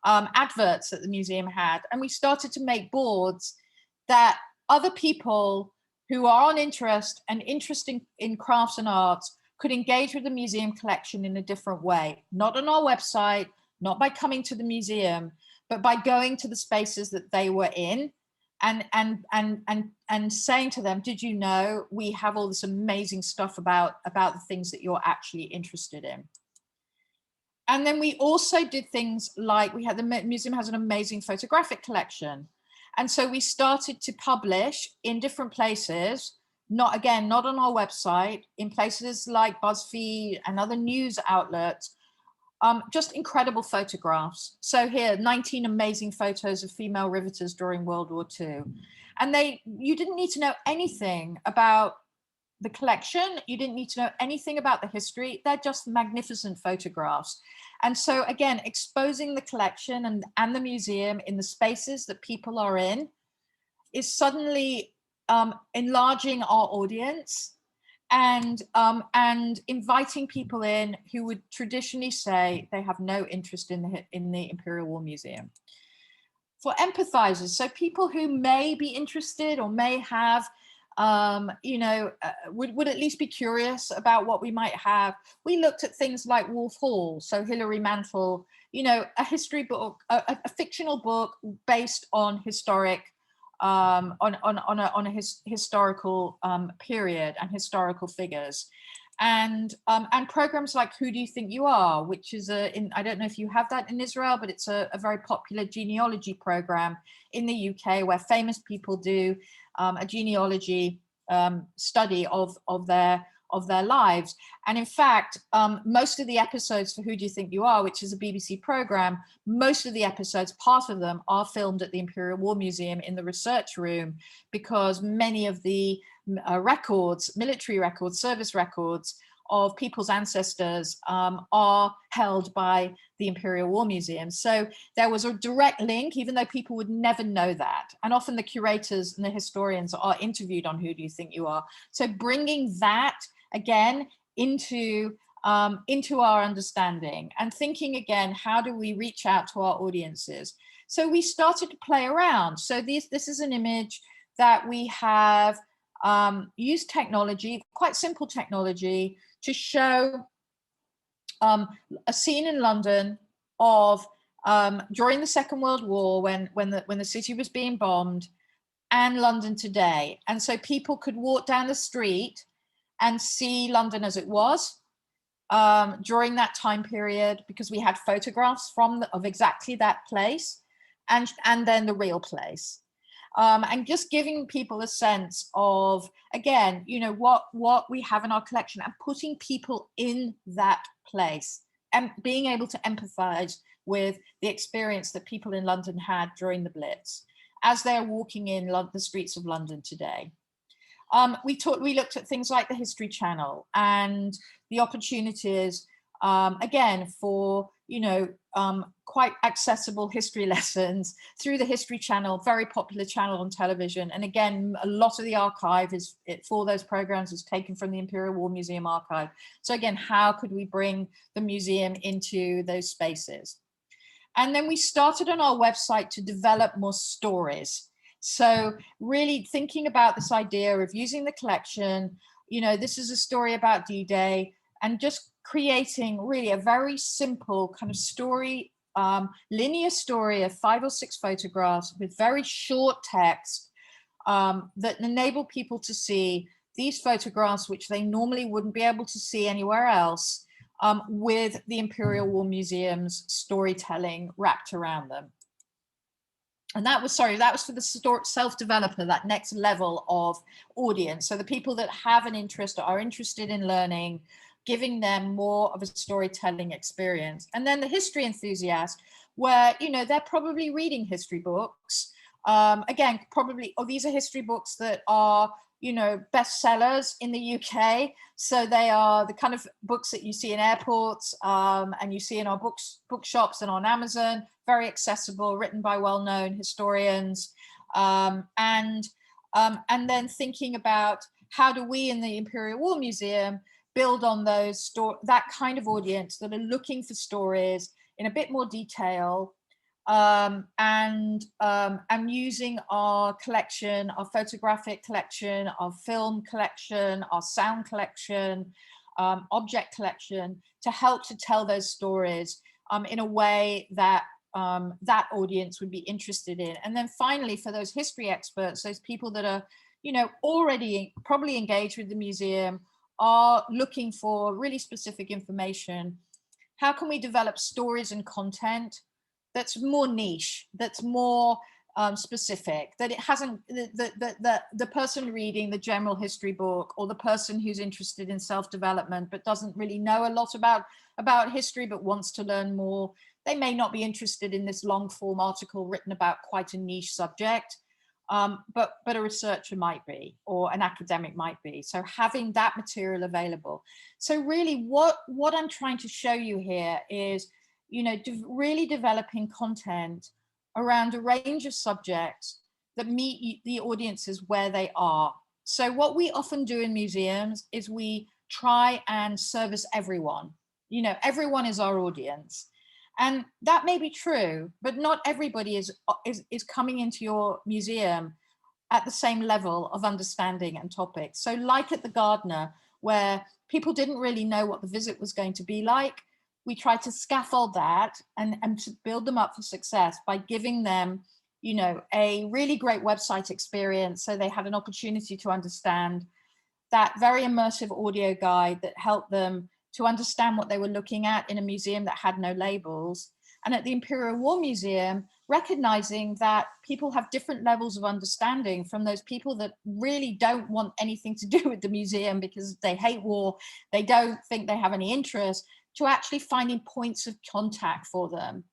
adverts that the museum had. And we started to make boards that other people who are on interest and interested in crafts and arts could engage with the museum collection in a different way, not on our website, not by coming to the museum, but by going to the spaces that they were in and saying to them, did you know we have all this amazing stuff about the things that you're actually interested in? And then we also did things like, the museum has an amazing photographic collection. And so we started to publish in different places, not on our website, in places like BuzzFeed and other news outlets, just incredible photographs. So here, 19 amazing photos of female riveters during World War II. And you didn't need to know anything about the collection. You didn't need to know anything about the history. They're just magnificent photographs. And so again, exposing the collection and the museum in the spaces that people are in is suddenly enlarging our audience and inviting people in who would traditionally say they have no interest in the Imperial War Museum. For empathizers, so people who may be interested or may have would at least be curious about what we might have. We looked at things like Wolf Hall, so Hilary Mantel, a history book, a fictional book based on historic, on a historical period and historical figures, and programs like Who Do You Think You Are, which is I don't know if you have that in Israel, but it's a very popular genealogy program in the UK where famous people do a genealogy study of their lives. And in fact, most of the episodes for Who Do You Think You Are, which is a BBC program, most of the episodes, part of them, are filmed at the Imperial War Museum in the research room, because many of the records, military records, service records of people's ancestors are held by the Imperial War Museum. So there was a direct link, even though people would never know that. And often the curators and the historians are interviewed on Who Do You Think You Are? So bringing that again into our understanding and thinking again, how do we reach out to our audiences? So we started to play around. So this is an image that we have used technology, quite simple technology, to show a scene in London of during the Second World War when the city was being bombed, and London today. And so people could walk down the street and see London as it was during that time period, because we had photographs of exactly that place and then the real place. And just giving people a sense of, again, what we have in our collection, and putting people in that place and being able to empathize with the experience that people in London had during the Blitz as they're walking in the streets of London today. We looked at things like the History Channel and the opportunities, again, for quite accessible history lessons through the History Channel, very popular channel on television. And again, a lot of the archive for those programs is taken from the Imperial War Museum archive. So again, how could we bring the museum into those spaces? And then we started on our website to develop more stories. So really thinking about this idea of using the collection, this is a story about D-Day, and just creating really a very simple kind of story, linear story of 5 or 6 photographs with very short text that enable people to see these photographs, which they normally wouldn't be able to see anywhere else, with the Imperial War Museum's storytelling wrapped around them. And that was for the self-developer, that next level of audience. So the people that have an interest or are interested in learning, giving them more of a storytelling experience. And then the history enthusiast, where, they're probably reading history books. Again, these are history books that are, bestsellers in the UK. So they are the kind of books that you see in airports and you see in our bookshops and on Amazon, very accessible, written by well-known historians. And then thinking about how do we in the Imperial War Museum build on that kind of audience that are looking for stories in a bit more detail, and using our collection, our photographic collection, our film collection, our sound collection, object collection, to help to tell those stories in a way that that audience would be interested in. And then finally, for those history experts, those people that are, already probably engaged with the museum, are looking for really specific information, how can we develop stories and content that's more niche, that's more specific, that it hasn't, the person reading the general history book, or the person who's interested in self-development but doesn't really know a lot about history but wants to learn more, they may not be interested in this long form article written about quite a niche subject, but a researcher might be, or an academic might be. So having that material available. So really what I'm trying to show you here is, really developing content around a range of subjects that meet the audiences where they are. So what we often do in museums is we try and service everyone. Everyone is our audience. And that may be true, but not everybody is coming into your museum at the same level of understanding and topics. So like at the Gardner, where people didn't really know what the visit was going to be like, we tried to scaffold that and to build them up for success by giving them, a really great website experience. So they had an opportunity to understand that very immersive audio guide that helped them to understand what they were looking at in a museum that had no labels. And at the Imperial War Museum, recognizing that people have different levels of understanding, from those people that really don't want anything to do with the museum because they hate war, they don't think they have any interest, to actually finding points of contact for them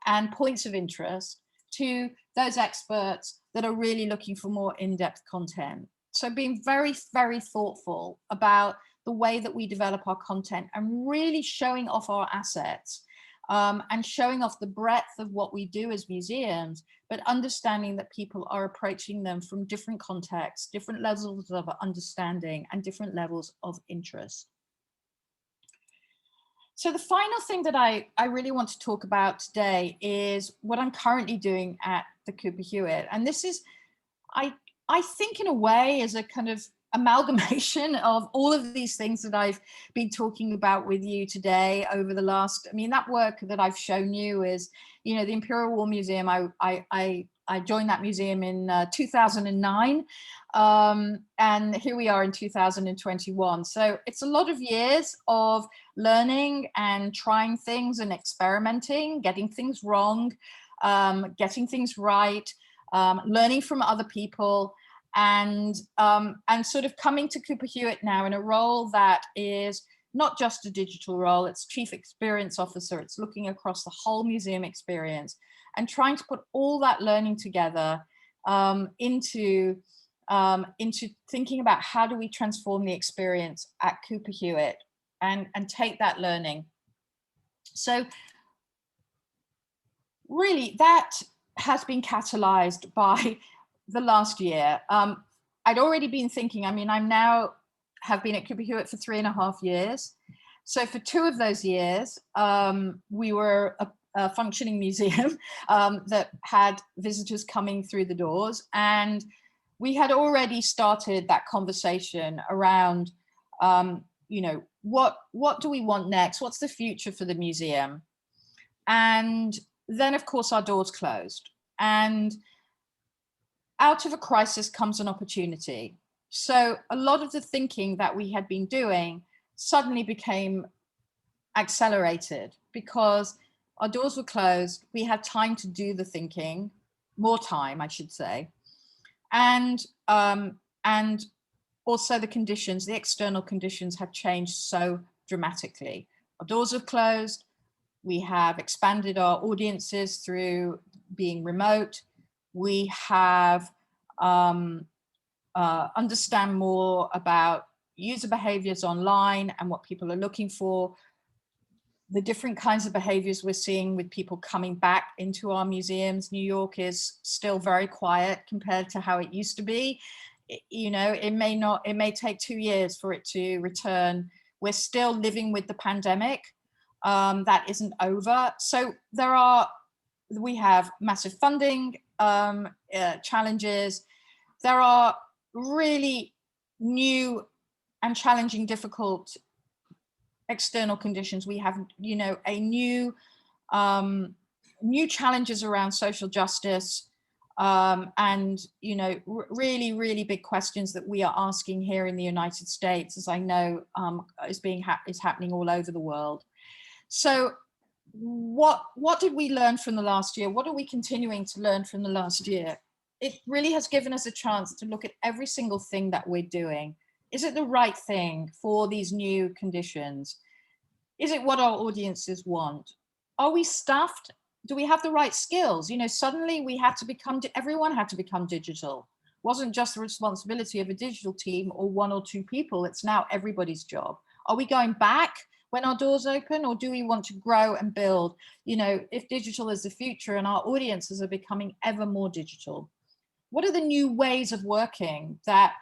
and points of interest to those experts that are really looking for more in-depth content. So being very, very thoughtful about the way that we develop our content and really showing off our assets, and showing off the breadth of what we do as museums, but understanding that people are approaching them from different contexts, different levels of understanding, and different levels of interest. So the final thing that I really want to talk about today is what I'm currently doing at the Cooper Hewitt. And this is, I think in a way, is a kind of amalgamation of all of these things that I've been talking about with you today over the last, that work that I've shown you is, the Imperial War Museum. I joined that museum in 2009, and here we are in 2021. So it's a lot of years of learning and trying things and experimenting, getting things wrong, getting things right, learning from other people, and sort of coming to Cooper Hewitt now in a role that is not just a digital role, it's Chief Experience Officer. It's looking across the whole museum experience and trying to put all that learning together into thinking about how do we transform the experience at Cooper Hewitt and take that learning. So really that has been catalyzed by the last year. I'd already been thinking, I'm now have been at Cooper Hewitt for 3.5 years. So for 2 of those years, we were a functioning museum that had visitors coming through the doors. And we had already started that conversation around, what do we want next? What's the future for the museum? And then, of course, our doors closed. And out of a crisis comes an opportunity. So a lot of the thinking that we had been doing suddenly became accelerated because our doors were closed. We had time to do the thinking, more time, I should say. And also the conditions, the external conditions have changed so dramatically. Our doors have closed. We have expanded our audiences through being remote. We have understand more about user behaviors online and what people are looking for. The different kinds of behaviors we're seeing with people coming back into our museums. New York is still very quiet compared to how it used to be you know, it may take 2 years for it to return. We're still living with the pandemic. That isn't over. So we have massive funding challenges. There are really new and challenging, difficult external conditions. We have, you know, a new challenges around social justice, and, you know, really, really big questions that we are asking here in the United States, as I know is happening all over the world. So what did we learn from the last year? What are we continuing to learn from the last year? It really has given us a chance to look at every single thing that we're doing. Is it the right thing for these new conditions? Is it what our audiences want? Are we staffed? Do we have the right skills? You know, suddenly everyone had to become digital. It wasn't just the responsibility of a digital team or 1 or 2 people. It's now everybody's job. Are we going back when our doors open, or do we want to grow and build? You know, if digital is the future and our audiences are becoming ever more digital, what are the new ways of working that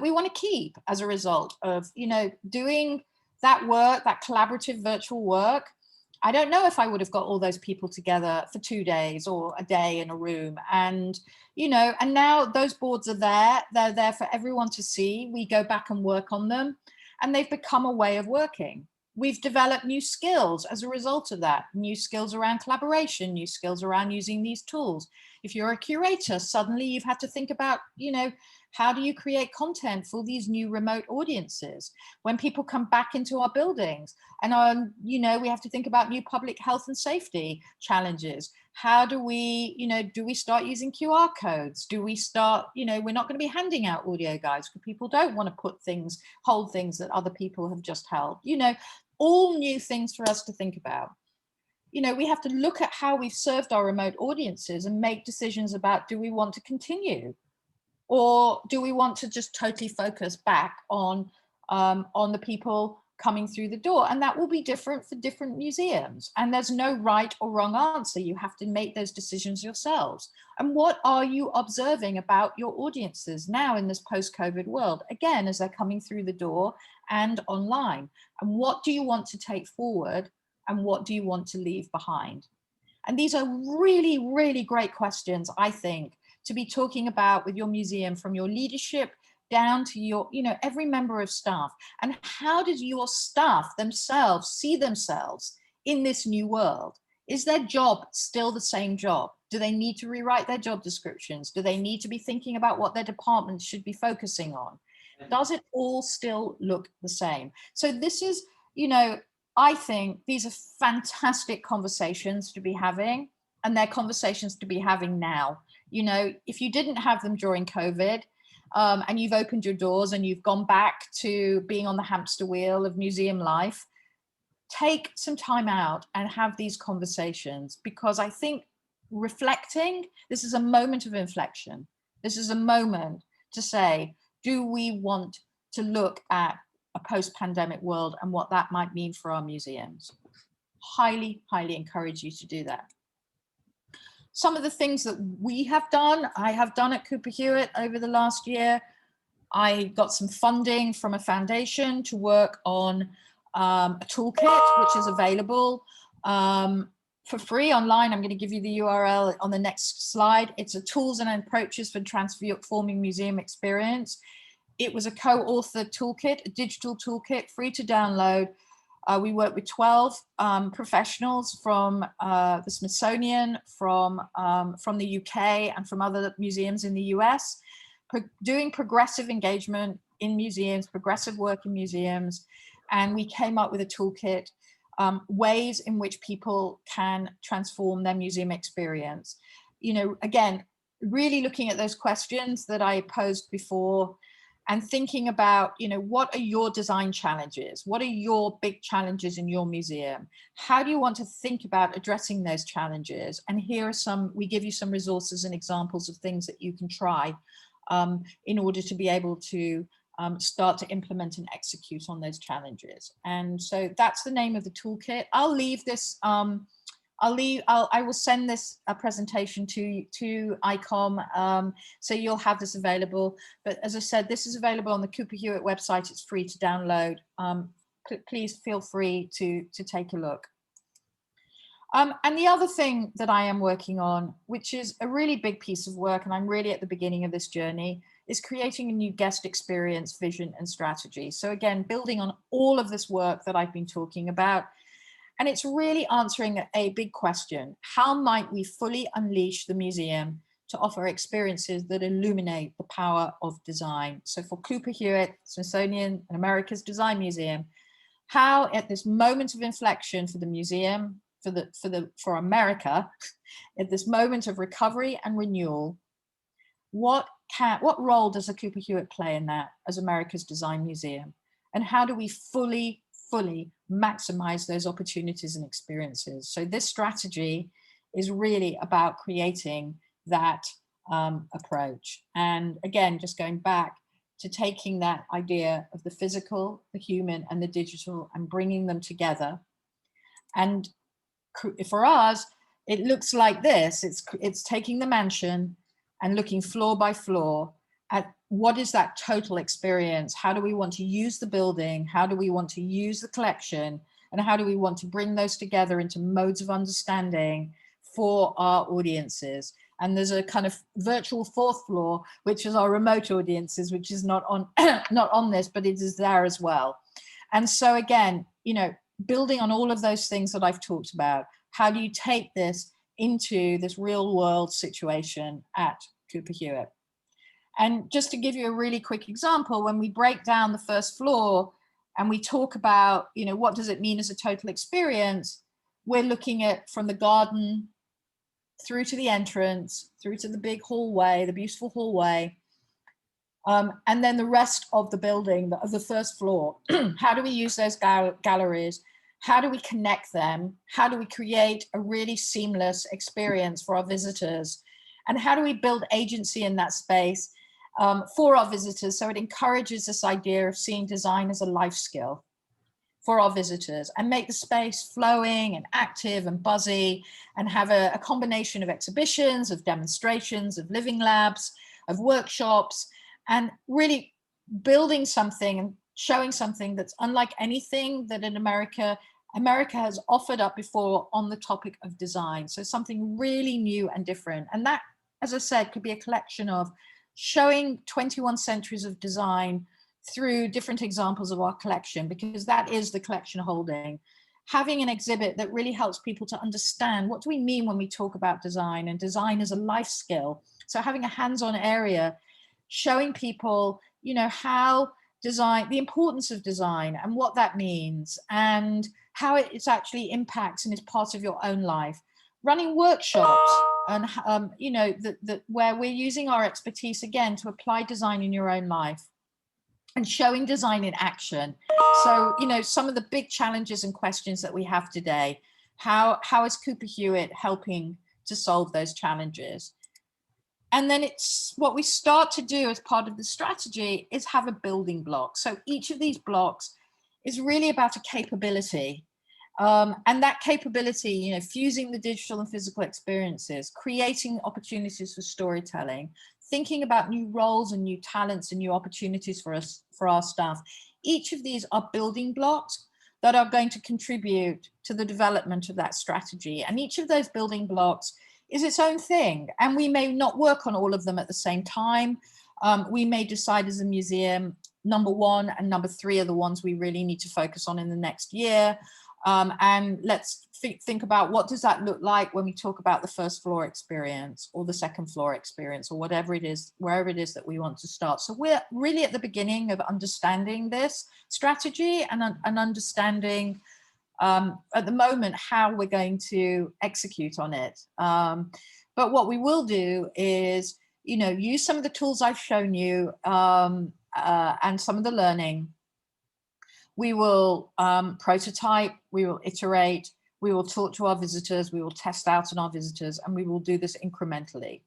we want to keep as a result of, you know, doing that work, that collaborative virtual work? I don't know if I would have got all those people together for 2 days or a day in a room. And, you know, and now those boards are there. They're there for everyone to see. We go back and work on them, and they've become a way of working. We've developed new skills as a result of that, new skills around collaboration, new skills around using these tools. If you're a curator, suddenly you've had to think about, you know, how do you create content for these new remote audiences? When people come back into our buildings and, you know, we have to think about new public health and safety challenges. How do we, you know, do we start using QR codes? Do we start, you know, we're not going to be handing out audio guides because people don't want to hold things that other people have just held, you know, all new things for us to think about. You know, we have to look at how we've served our remote audiences and make decisions about, do we want to continue? Or do we want to just totally focus back on the people coming through the door? And that will be different for different museums. And there's no right or wrong answer. You have to make those decisions yourselves. And what are you observing about your audiences now in this post-COVID world? Again, as they're coming through the door and online. And what do you want to take forward? And what do you want to leave behind? And these are really, really great questions, I think, to be talking about with your museum, from your leadership down to your, you know, every member of staff. And how does your staff themselves see themselves in this new world? Is their job still the same job? Do they need to rewrite their job descriptions? Do they need to be thinking about what their departments should be focusing on? Does it all still look the same? So this is, you know, I think these are fantastic conversations to be having, and they're conversations to be having now. You know, if you didn't have them during COVID, and you've opened your doors and you've gone back to being on the hamster wheel of museum life, take some time out and have these conversations, because I think reflecting, this is a moment of inflection. This is a moment to say, do we want to look at a post-pandemic world and what that might mean for our museums? Highly, highly encourage you to do that. Some of the things that we have done, I have done at Cooper Hewitt over the last year. I got some funding from a foundation to work on a toolkit, which is available for free online. I'm going to give you the URL on the next slide. It's a tools and approaches for transforming museum experience. It was a co-authored toolkit, a digital toolkit, free to download. We worked with 12 professionals from the Smithsonian, from the UK, and from other museums in the US, doing progressive engagement in museums, progressive work in museums. And we came up with a toolkit, ways in which people can transform their museum experience. You know, again, really looking at those questions that I posed before, and thinking about, you know, what are your design challenges? What are your big challenges in your museum? How do you want to think about addressing those challenges? And here are some, we give you some resources and examples of things that you can try in order to be able to start to implement and execute on those challenges. And so that's the name of the toolkit. I'll leave this I will send this presentation to ICOM, so you'll have this available. But as I said, this is available on the Cooper Hewitt website. It's free to download. Please feel free to take a look. And the other thing that I am working on, which is a really big piece of work, and I'm really at the beginning of this journey, is creating a new guest experience, vision, and strategy. So again, building on all of this work that I've been talking about. And it's really answering a big question. How might we fully unleash the museum to offer experiences that illuminate the power of design? So for Cooper Hewitt, Smithsonian, and Design Museum, how at this moment of inflection for the museum, for America, at this moment of recovery and renewal, what role does the Cooper Hewitt play in that as America's Design Museum? And how do we fully maximize those opportunities and experiences? So this strategy is really about creating that approach. And again, just going back to taking that idea of the physical, the human, and the digital and bringing them together. And for us, it looks like this. It's taking the mansion and looking floor by floor at what is that total experience? How do we want to use the building? How do we want to use the collection? And how do we want to bring those together into modes of understanding for our audiences? And there's a kind of virtual fourth floor, which is our remote audiences, which is not on, not on this, but it is there as well. And so again, you know, building on all of those things that I've talked about, how do you take this into this real world situation at Cooper Hewitt? And just to give you a really quick example, when we break down the first floor and we talk about, you know, what does it mean as a total experience, we're looking at from the garden through to the entrance, through to the big hallway, the beautiful hallway, and then the rest of the building, of the first floor. How do we use those galleries? How do we connect them? How do we create a really seamless experience for our visitors? And how do we build agency in that space for our visitors, so it encourages this idea of seeing design as a life skill for our visitors, and make the space flowing and active and buzzy, and have a combination of exhibitions, of demonstrations, of living labs, of workshops, and really building something and showing something that's unlike anything that in America has offered up before on the topic of design. So something really new and different. And that, as I said, could be a collection of showing 21 centuries of design through different examples of our collection, because that is the collection holding. Having an exhibit that really helps people to understand what do we mean when we talk about design, and design as a life skill. So having a hands-on area, showing people, you know, how design, the importance of design and what that means, and how it actually impacts and is part of your own life. Running workshops, and you know, where we're using our expertise again to apply design in your own life, and showing design in action. So, you know, some of the big challenges and questions that we have today, how is Cooper Hewitt helping to solve those challenges? And then it's what we start to do as part of the strategy is have a building block. So each of these blocks is really about a capability. And that capability, you know, fusing the digital and physical experiences, creating opportunities for storytelling, thinking about new roles and new talents and new opportunities for us, for our staff. Each of these are building blocks that are going to contribute to the development of that strategy. And each of those building blocks is its own thing. And we may not work on all of them at the same time. We may decide as a museum, number 1 and number 3 are the ones we really need to focus on in the next year. And let's think about what does that look like when we talk about the first floor experience or the second floor experience or whatever it is, wherever it is that we want to start. So we're really at the beginning of understanding this strategy and understanding at the moment how we're going to execute on it. But what we will do is, you know, use some of the tools I've shown you and some of the learning. We will prototype, we will iterate, we will talk to our visitors, we will test out on our visitors, and we will do this incrementally.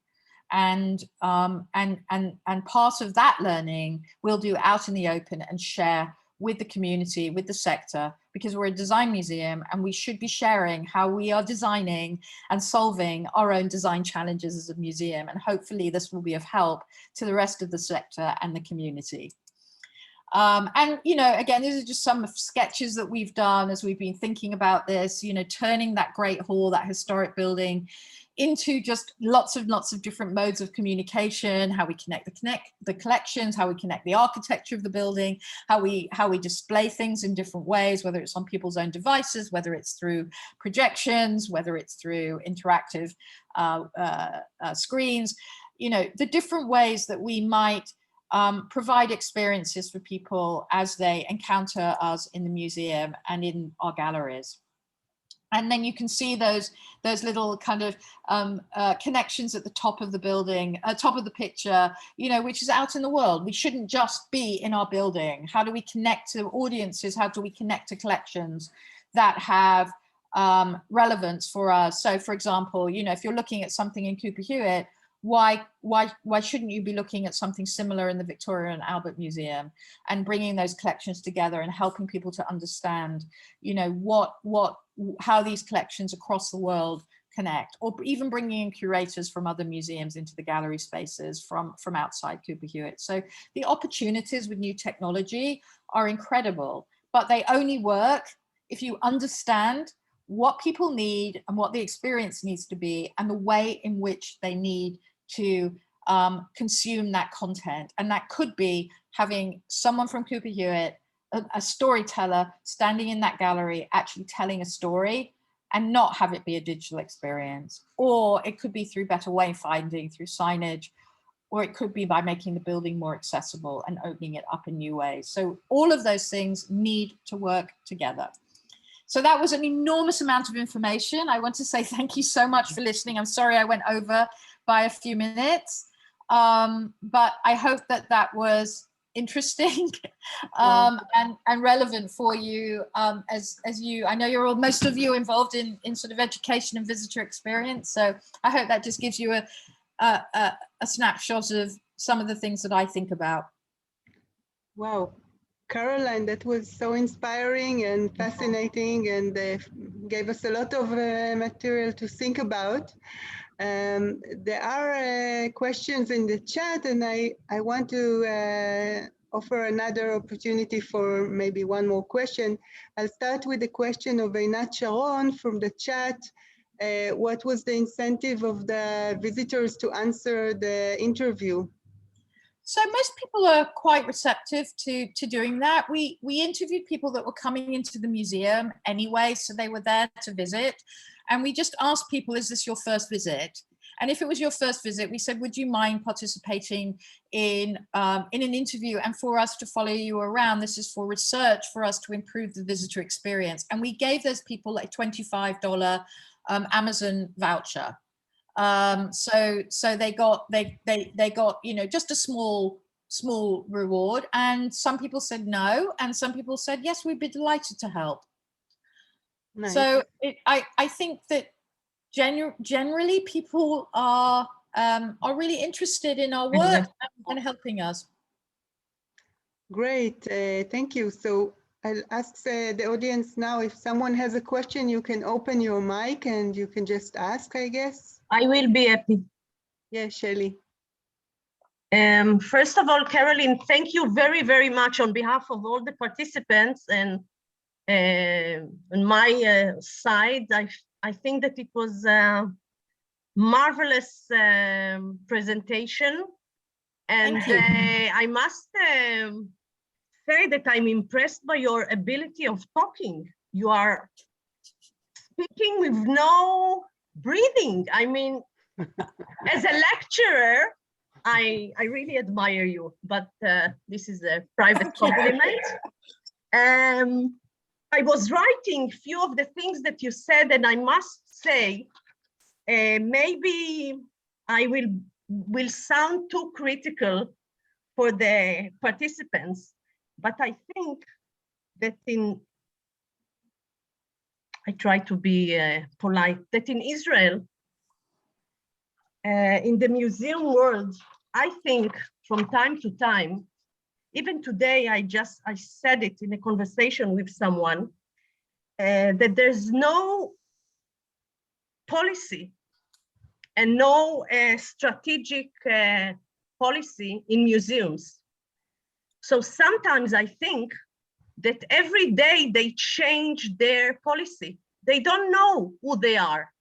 And part of that learning we'll do out in the open and share with the community, with the sector, because we're a design museum and we should be sharing how we are designing and solving our own design challenges as a museum. And hopefully this will be of help to the rest of the sector and the community. And, you know, again, these are just some sketches that we've done as we've been thinking about this, you know, turning that great hall, that historic building, into just lots of different modes of communication, how we connect the collections, how we connect the architecture of the building, how we display things in different ways, whether it's on people's own devices, whether it's through projections, whether it's through interactive screens, you know, the different ways that we might provide experiences for people as they encounter us in the museum and in our galleries. And then you can see those little kind of connections at the top of the building, top of the picture, you know, which is out in the world. We shouldn't just be in our building. How do we connect to audiences? How do we connect to collections that have relevance for us? So, for example, you know, if you're looking at something in Cooper Hewitt, why shouldn't you be looking at something similar in the Victoria and Albert Museum, and bringing those collections together and helping people to understand, you know, how these collections across the world connect, or even bringing in curators from other museums into the gallery spaces from outside Cooper Hewitt. So the opportunities with new technology are incredible, but they only work if you understand what people need and what the experience needs to be and the way in which they need to consume that content. And that could be having someone from Cooper Hewitt, a storyteller standing in that gallery, actually telling a story, and not have it be a digital experience. Or it could be through better wayfinding, through signage, or it could be by making the building more accessible and opening it up in new ways. So all of those things need to work together. So that was an enormous amount of information. I want to say thank you so much for listening. I'm sorry I went over by a few minutes, but I hope that that was interesting and relevant for you as you, I know you're all, most of you involved in sort of education and visitor experience. So I hope that just gives you a snapshot of some of the things that I think about. Wow. Caroline, that was so inspiring and fascinating, and gave us a lot of material to think about. There are questions in the chat, and I want to offer another opportunity for maybe one more question. I'll start with the question of Einat Sharon from the chat. What was the incentive of the visitors to answer the interview? So most people are quite receptive to doing that. We interviewed people that were coming into the museum anyway, so they were there to visit. And we just asked people, is this your first visit? And if it was your first visit, we said, would you mind participating in an interview and for us to follow you around? This is for research, for us to improve the visitor experience. And we gave those people a $25 Amazon voucher. So they got, you know, just a small reward, and some people said no, and some people said, yes, we'd be delighted to help. Nice. So I think that generally people are really interested in our work and helping us. Great, thank you. So I'll ask the audience now, if someone has a question, you can open your mic and you can just ask, I guess. I will be happy. Yeah, Shelley. First of all, Caroline, thank you very, very much on behalf of all the participants, and on my side, I think that it was a marvelous presentation, and I must say that I'm impressed by your ability of talking. You are speaking with no breathing. I mean, as a lecturer, I really admire you, but this is a private compliment. I was writing a few of the things that you said, and I must say, maybe I will sound too critical for the participants, but I think that I try to be polite, that in Israel, in the museum world, I think from time to time, even today, I said it in a conversation with someone, that there's no policy and no strategic policy in museums. So sometimes I think that every day they change their policy. They don't know who they are.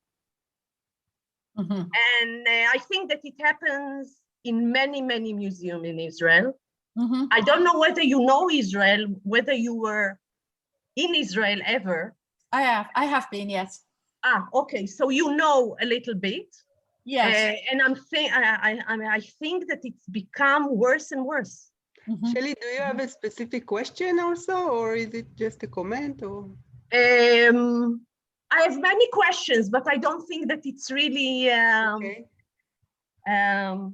Mm-hmm. And I think that it happens in many, many museums in Israel. Mm-hmm. I don't know whether you know Israel, whether you were in Israel ever. I have been, yes. Ah, okay, so you know a little bit. Yes. And I think that it's become worse and worse. Mm-hmm. Shelly, do you have a specific question also, or is it just a comment? Or I have many questions, but I don't think that it's really okay. the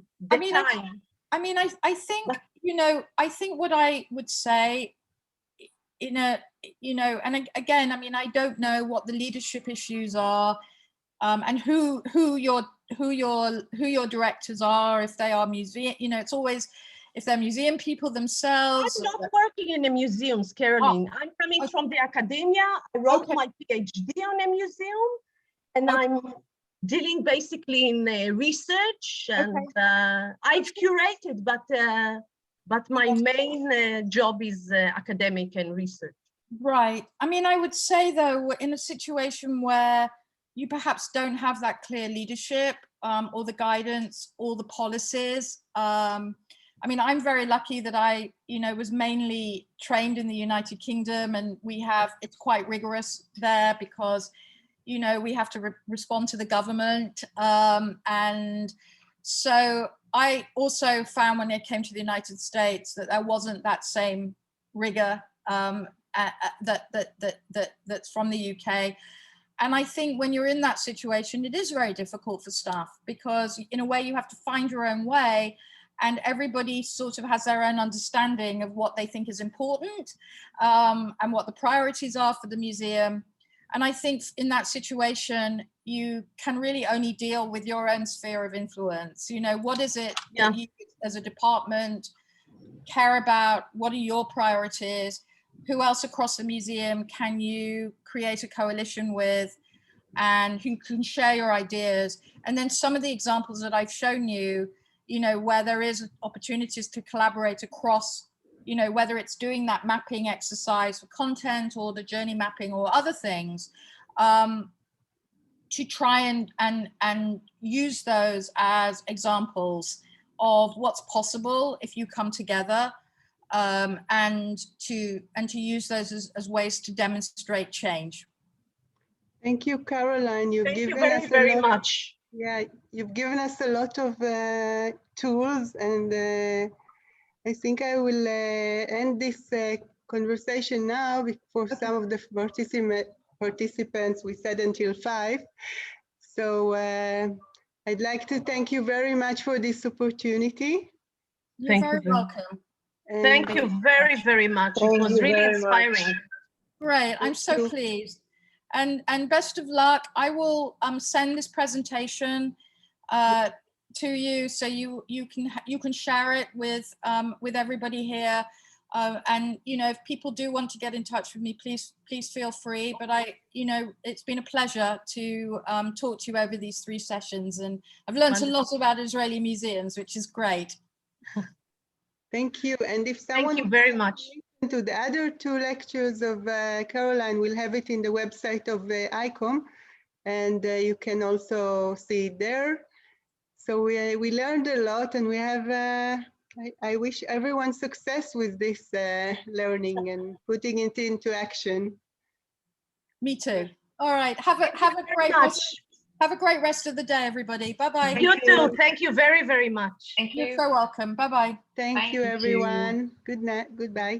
time. I think, you know, I think what I would say in a, you know, and again, I mean, I don't know what the leadership issues are, and who your directors are, if they are museum, you know, it's always, if they're museum people themselves. I'm not working in the museums, Caroline. I'm coming from the academia. I wrote my PhD on a museum, and I'm dealing basically in research, and I've curated, but my main job is academic and research. Right. I mean, I would say though, we're in a situation where you perhaps don't have that clear leadership, or the guidance, or the policies. I mean, I'm very lucky that I, you know, was mainly trained in the United Kingdom, and it's quite rigorous there because, you know, we have to respond to the government. And so I also found when I came to the United States that there wasn't that same rigor that's from the UK. And I think when you're in that situation, it is very difficult for staff because in a way you have to find your own way, and everybody sort of has their own understanding of what they think is important, and what the priorities are for the museum. And I think in that situation, you can really only deal with your own sphere of influence. You know, what is it that you as a department care about? What are your priorities? Who else across the museum can you create a coalition with, and who can share your ideas? And then some of the examples that I've shown you, you know, where there is opportunities to collaborate across, you know, whether it's doing that mapping exercise for content or the journey mapping or other things, to try and use those as examples of what's possible if you come together, and to use those as ways to demonstrate change. Thank you, Caroline. You've given us very much. Yeah, you've given us a lot of tools, and I think I will end this conversation now. For some of the participants, we said until 5. So I'd like to thank you very much for this opportunity. You're very welcome. And thank you very, very much. It was really inspiring. Great, I'm so pleased. And best of luck. I will send this presentation to you, so you can share it with everybody here. And you know, if people do want to get in touch with me, please feel free. But you know, it's been a pleasure to talk to you over these 3 sessions, and I've learned a lot about Israeli museums, which is great. Thank you. And if someone thank you very much. To the other 2 lectures of Caroline, we'll have it in the website of ICOM, and you can also see it there. So we learned a lot, and we have, I wish everyone success with this learning and putting it into action. Me too. All right, have a great rest of the day, everybody. Bye-bye. You too. Thank you very, very much. You're so welcome. Bye-bye. Thank you, everyone. Good night. Goodbye.